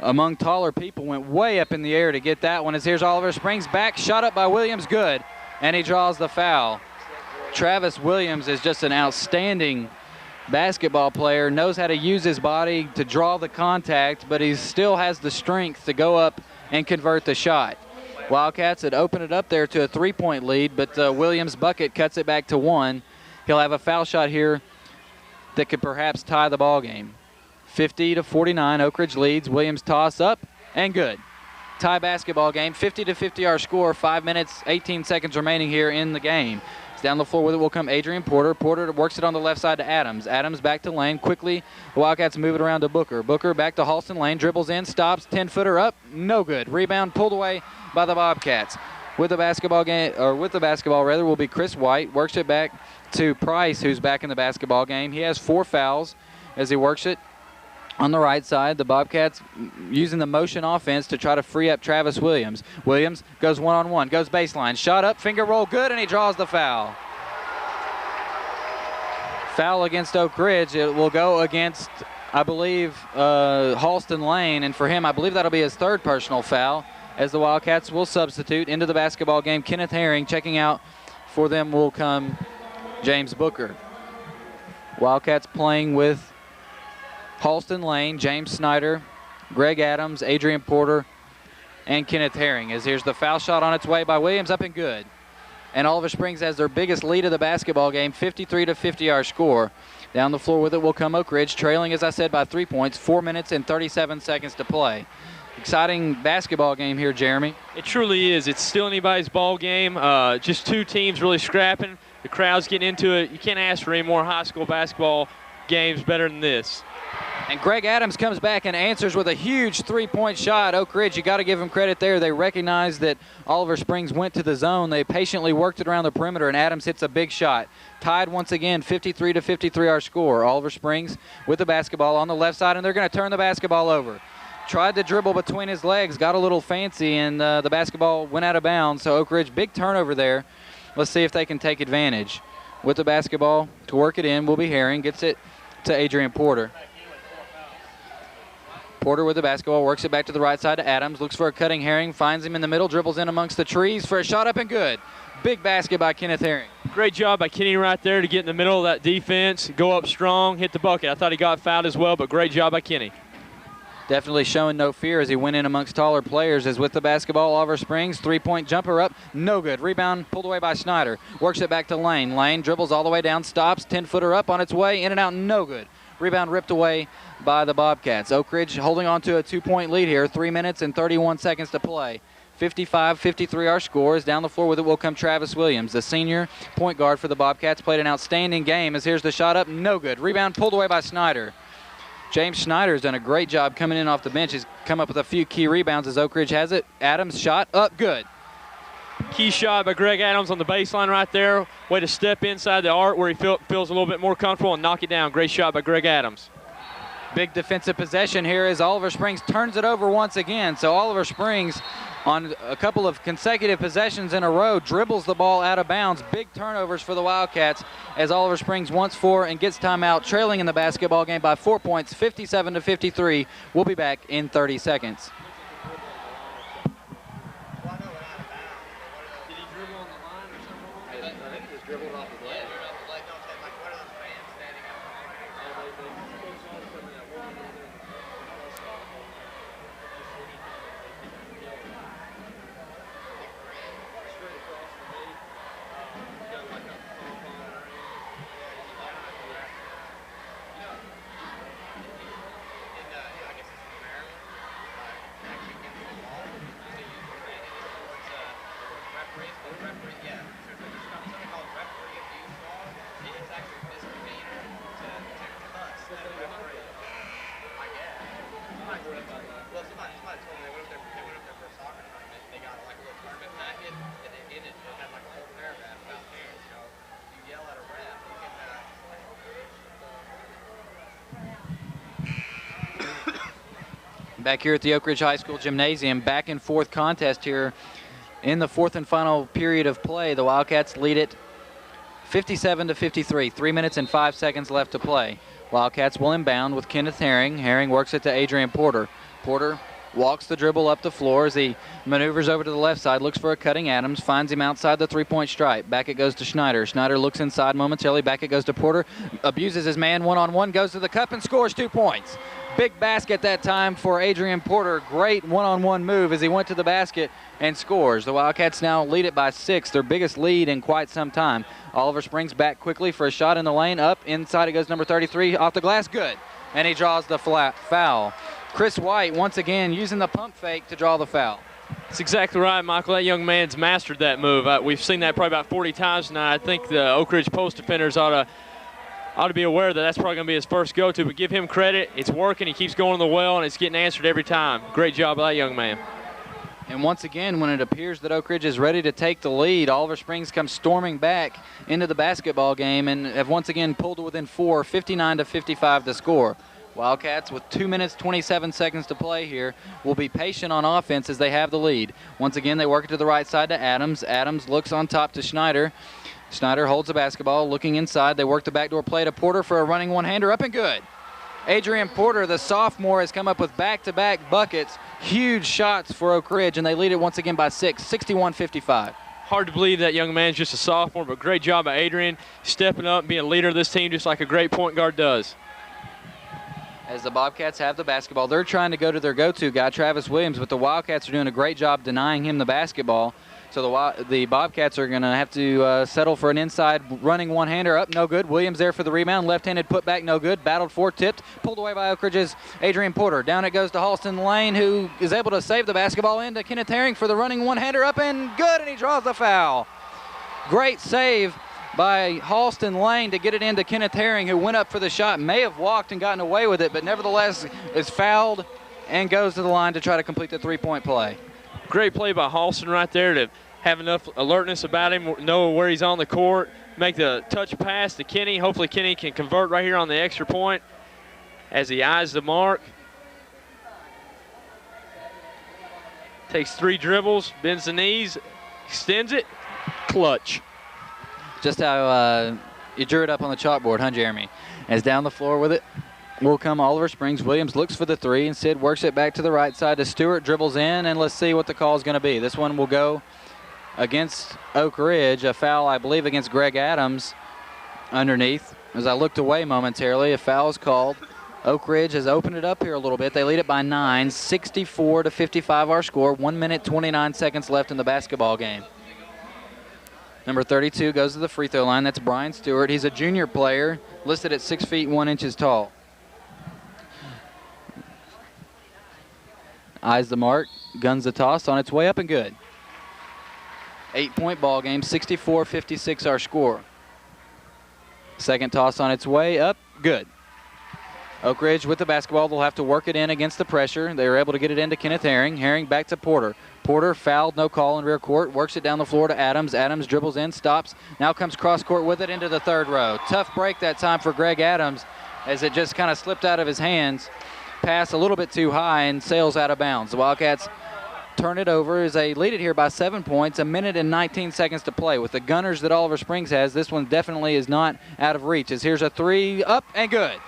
among taller people, went way up in the air to get that one. As here's Oliver Springs back, shot up by Williams, good. And he draws the foul. Travis Williams is just an outstanding basketball player, knows how to use his body to draw the contact, but he still has the strength to go up and convert the shot. Wildcats had opened it up there to a 3-point lead, but Williams' bucket cuts it back to 1. He'll have a foul shot here that could perhaps tie the ball game. 50-49, Oak Ridge leads. Williams toss up and good. Tie basketball game, 50-50 our score. 5 minutes, 18 seconds remaining here in the game. Down the floor with it will come Adrian Porter. Porter works it on the left side to Adams. Adams back to Lane. Quickly, the Wildcats move it around to Booker. Booker back to Halston Lane. Dribbles in, stops, 10-footer up, no good. Rebound pulled away by the Bobcats. With the basketball will be Chris White. Works it back to Price, who's back in the basketball game. He has 4 fouls as he works it on the right side. The Bobcats using the motion offense to try to free up Travis Williams. Williams goes one-on-one, goes baseline, shot up, finger roll, good, and he draws the foul. Foul against Oak Ridge. It will go against, I believe, Halston Lane, and for him, I believe that'll be his 3rd personal foul, as the Wildcats will substitute into the basketball game. Kenneth Herring checking out. For them will come James Booker. Wildcats playing with Halston Lane, James Snyder, Greg Adams, Adrian Porter, and Kenneth Herring. As here's the foul shot on its way by Williams, up and good. And Oliver Springs has their biggest lead of the basketball game, 53-50 our score. Down the floor with it will come Oak Ridge, trailing, as I said, by 3 points, 4 minutes and 37 seconds to play. Exciting basketball game here, Jeremy. It truly is. It's still anybody's ball game. Just 2 teams really scrapping. The crowd's getting into it. You can't ask for any more high school basketball games better than this. And Greg Adams comes back and answers with a huge 3-point shot. Oak Ridge, you got to give him credit there. They recognized that Oliver Springs went to the zone. They patiently worked it around the perimeter, and Adams hits a big shot. Tied once again, 53-53 our score. Oliver Springs with the basketball on the left side, and they're going to turn the basketball over. Tried to dribble between his legs, got a little fancy, and the basketball went out of bounds. So Oak Ridge, big turnover there. Let's see if they can take advantage. With the basketball to work it in will be Herring. Gets it to Adrian Porter. Porter with the basketball, works it back to the right side to Adams, looks for a cutting Herring, finds him in the middle, dribbles in amongst the trees for a shot up and good. Big basket by Kenneth Herring. Great job by Kenny right there to get in the middle of that defense, go up strong, hit the bucket. I thought he got fouled as well, but great job by Kenny. Definitely showing no fear as he went in amongst taller players. As with the basketball, Oliver Springs, 3-point jumper up, no good. Rebound pulled away by Schneider. Works it back to Lane. Lane dribbles all the way down, stops, 10-footer up on its way, in and out, no good. Rebound ripped away by the Bobcats. Oak Ridge holding on to a 2-point lead here, 3 minutes and 31 seconds to play. 55-53 our score. As down the floor with it will come Travis Williams, the senior point guard for the Bobcats. Played an outstanding game as here's the shot up, no good. Rebound pulled away by Snyder. James Schneider has done a great job coming in off the bench. He's come up with a few key rebounds as Oak Ridge has it. Adams shot up, good. Key shot by Greg Adams on the baseline right there. Way to step inside the arc where he feels a little bit more comfortable and knock it down. Great shot by Greg Adams. Big defensive possession here as Oliver Springs turns it over once again. So Oliver Springs on a couple of consecutive possessions in a row dribbles the ball out of bounds. Big turnovers for the Wildcats as Oliver Springs wants 4 and gets timeout, trailing in the basketball game by 4 points, 57-53. We'll be back in 30 seconds. Back here at the Oak Ridge High School Gymnasium, back and forth contest here in the 4th and final period of play. The Wildcats lead it 57-53, 3 minutes and 5 seconds left to play. Wildcats will inbound with Kenneth Herring. Herring works it to Adrian Porter. Porter walks the dribble up the floor as he maneuvers over to the left side, looks for a cutting Adams, finds him outside the three-point stripe. Back it goes to Schneider. Schneider looks inside momentarily. Back it goes to Porter. Abuses his man one-on-one, goes to the cup and scores 2 points. Big basket that time for Adrian Porter. Great one-on-one move as he went to the basket and scores. The Wildcats now lead it by 6, their biggest lead in quite some time. Oliver Springs back quickly for a shot in the lane. Up inside it goes number 33, off the glass, good. And he draws the foul. Chris White once again using the pump fake to draw the foul. That's exactly right, Michael. That young man's mastered that move. We've seen that probably about 40 times now. I think the Oak Ridge post defenders ought to be aware that that's probably going to be his first go-to, but give him credit. It's working. He keeps going to the well, and it's getting answered every time. Great job by that young man. And once again, when it appears that Oak Ridge is ready to take the lead, Oliver Springs comes storming back into the basketball game and have once again pulled to within 4, 59-55 to score. Wildcats with 2 minutes, 27 seconds to play here will be patient on offense as they have the lead. Once again, they work it to the right side to Adams. Adams looks on top to Schneider. Schneider holds the basketball, looking inside. They work the backdoor play to Porter for a running one-hander, up and good. Adrian Porter, the sophomore, has come up with back-to-back buckets. Huge shots for Oak Ridge, and they lead it once again by 6, 61-55. Hard to believe that young man's just a sophomore, but great job by Adrian stepping up and being a leader of this team just like a great point guard does. As the Bobcats have the basketball, they're trying to go to their go-to guy, Travis Williams, but the Wildcats are doing a great job denying him the basketball. So the Bobcats are going to have to settle for an inside running one-hander, up, no good. Williams there for the rebound, left-handed put back, no good. Battled for, tipped, pulled away by Oak Ridge's Adrian Porter. Down it goes to Halston Lane, who is able to save the basketball into Kenneth Herring for the running one-hander, up and good, and he draws the foul. Great save by Halston Lane to get it into Kenneth Herring, who went up for the shot, may have walked and gotten away with it, but nevertheless is fouled and goes to the line to try to complete the three-point play. Great play by Halston right there to have enough alertness about him, know where he's on the court, make the touch pass to Kenny. Hopefully Kenny can convert right here on the extra point as he eyes the mark. Takes 3 dribbles, bends the knees, extends it, clutch. Just how you drew it up on the chalkboard, huh, Jeremy? As down the floor with it will come Oliver Springs. Williams looks for the 3, and Sid works it back to the right side to Stewart, dribbles in, and let's see what the call is going to be. This one will go against Oak Ridge, a foul, I believe, against Greg Adams underneath. As I looked away momentarily, a foul is called. Oak Ridge has opened it up here a little bit. They lead it by 9, 64-55 our score, 1 minute, 29 seconds left in the basketball game. Number 32 goes to the free throw line. That's Brian Stewart. He's a junior player, listed at 6 feet 1 inches tall. Eyes the mark, guns the toss on its way up and good. 8-point ball game, 64-56 our score. Second toss on its way up, good. Oak Ridge with the basketball. They'll have to work it in against the pressure. They were able to get it into Kenneth Herring. Herring back to Porter. Porter fouled, no call in rear court. Works it down the floor to Adams. Adams dribbles in, stops. Now comes cross court with it into the third row. Tough break that time for Greg Adams as it just kind of slipped out of his hands. Pass a little bit too high and sails out of bounds. The Wildcats turn it over as they lead it here by 7 points. 1 minute and 19 seconds to play. With the gunners that Oliver Springs has, this one definitely is not out of reach. As here's a three up and good.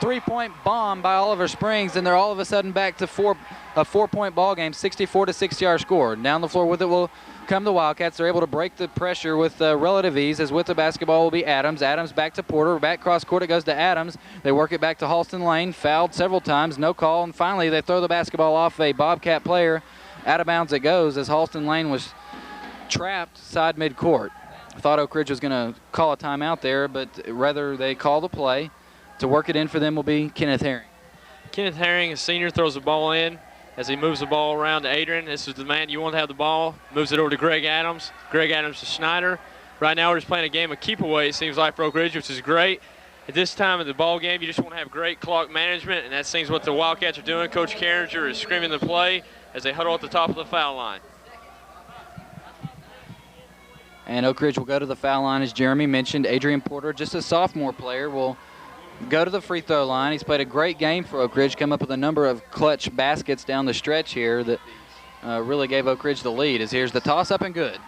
3-point bomb by Oliver Springs, and they're all of a sudden back to a 4-point ball game, 64-60 our score. Down the floor with it will come the Wildcats. They're able to break the pressure with relative ease, as with the basketball will be Adams. Adams back to Porter. Back cross court it goes to Adams. They work it back to Halston Lane. Fouled several times, no call, and finally they throw the basketball off a Bobcat player. Out of bounds it goes as Halston Lane was trapped side midcourt. I thought Oak Ridge was going to call a timeout there, but rather they call the play. To work it in for them will be Kenneth Herring. Kenneth Herring, a senior, throws the ball in as he moves the ball around to Adrian. This is the man you want to have the ball. Moves it over to Greg Adams. Greg Adams to Schneider. Right now we're just playing a game of keep away, it seems like, for Oak Ridge, which is great. At this time of the ball game, you just want to have great clock management, and that seems what the Wildcats are doing. Coach Carringer is screaming the play as they huddle at the top of the foul line. And Oak Ridge will go to the foul line, as Jeremy mentioned. Adrian Porter, just a sophomore player, will go to the free throw line. He's played a great game for Oak Ridge, come up with a number of clutch baskets down the stretch here that really gave Oak Ridge the lead. As here's the toss up and good.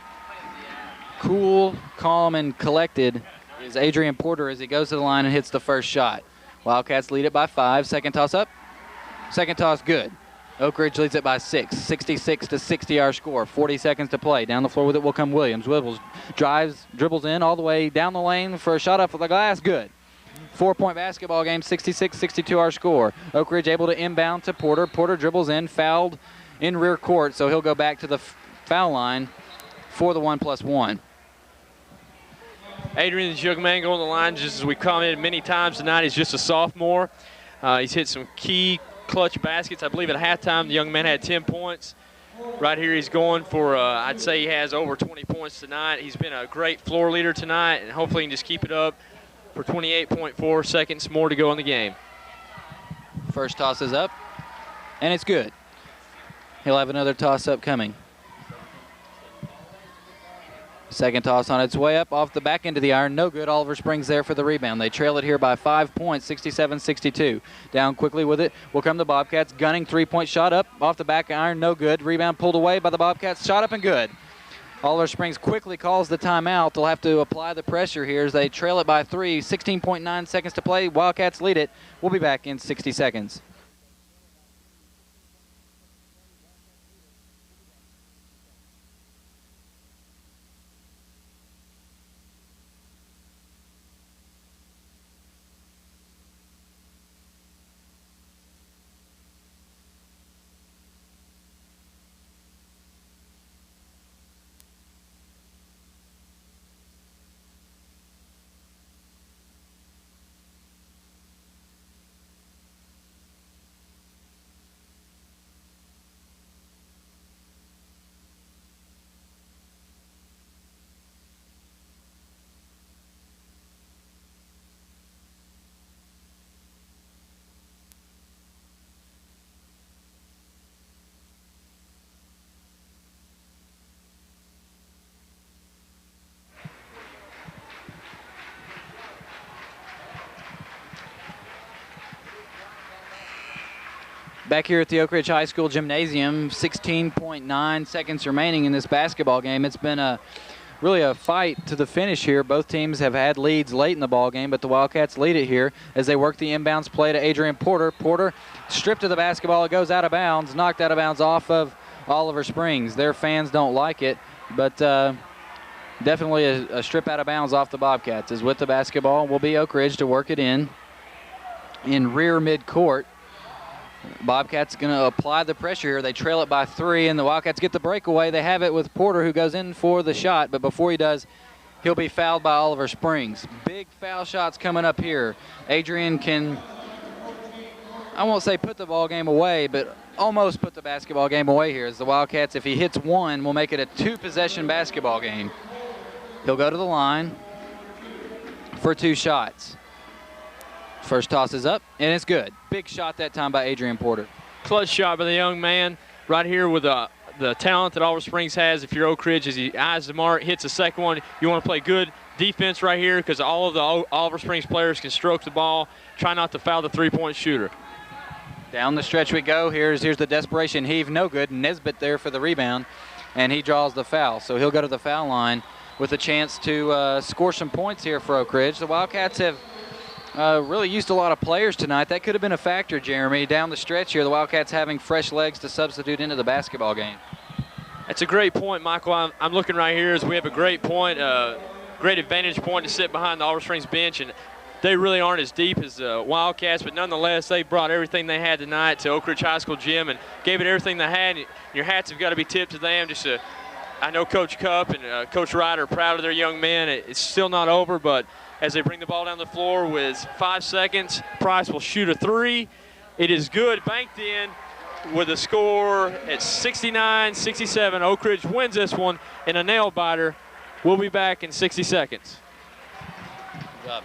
Cool, calm, and collected is Adrian Porter as he goes to the line and hits the first shot. Wildcats lead it by 5. Second toss up. Second toss good. Oak Ridge leads it by 6. 66-60 our score. 40 seconds to play. Down the floor with it will come Williams. Williams drives, dribbles in all the way down the lane for a shot off of the glass. Good. 4-point basketball game, 66-62 our score. Oak Ridge able to inbound to Porter. Porter dribbles in, fouled in rear court, so he'll go back to the foul line for the 1+1. Adrian, this young man going to the line, just as we commented many times tonight, he's just a sophomore. He's hit some key clutch baskets. I believe at halftime the young man had 10 points. Right here he's going for, I'd say he has over 20 points tonight. He's been a great floor leader tonight, and hopefully he can just keep it up for 28.4 seconds more to go in the game. First toss is up, and it's good. He'll have another toss up coming. Second toss on its way up off the back end of the iron. No good. Oliver Springs there for the rebound. They trail it here by 5 points, 67-62. Down quickly with it will come the Bobcats. Gunning 3-point shot up off the back iron. No good. Rebound pulled away by the Bobcats. Shot up and good. Oliver Springs quickly calls the timeout. They'll have to apply the pressure here as they trail it by 3. 16.9 seconds to play. Wildcats lead it. We'll be back in 60 seconds. Back here at the Oak Ridge High School Gymnasium, 16.9 seconds remaining in this basketball game. It's been really a fight to the finish here. Both teams have had leads late in the ball game, but the Wildcats lead it here as they work the inbounds play to Adrian Porter. Porter stripped of the basketball. It goes out of bounds, knocked out of bounds off of Oliver Springs. Their fans don't like it, but definitely a strip out of bounds off the Bobcats. As with the basketball will be Oak Ridge to work it in rear midcourt. Bobcats going to apply the pressure here. They trail it by 3, and the Wildcats get the breakaway. They have it with Porter, who goes in for the shot, but before he does, he'll be fouled by Oliver Springs. Big foul shots coming up here. Adrian can, I won't say put the ball game away, but almost put the basketball game away here. As the Wildcats, if he hits one, will make it a 2-possession basketball game. He'll go to the line for 2 shots. First toss is up, and it's good. Big shot that time by Adrian Porter. Clutch shot by the young man right here with the talent that Oliver Springs has. If you're Oak Ridge, as he eyes the mark, hits the second one, you want to play good defense right here because all of the Oliver Springs players can stroke the ball. Try not to foul the three-point shooter. Down the stretch we go. Here's the desperation heave, no good. Nesbitt there for the rebound, and he draws the foul. So he'll go to the foul line with a chance to score some points here for Oak Ridge. The Wildcats have really used a lot of players tonight. That could have been a factor, Jeremy, down the stretch here. The Wildcats having fresh legs to substitute into the basketball game. That's a great point, Michael. I'm looking right here as we have a great point, great advantage point to sit behind the Oliver Springs bench, and they really aren't as deep as the Wildcats, but nonetheless, they brought everything they had tonight to Oak Ridge High School gym and gave it everything they had. Your hats have got to be tipped to them. I know Coach Cupp and Coach Ryder are proud of their young men. It's still not over, but as they bring the ball down the floor with 5 seconds, Price will shoot a 3. It is good, banked in with a score at 69-67. Oak Ridge wins this one in a nail biter. We'll be back in 60 seconds. Good job.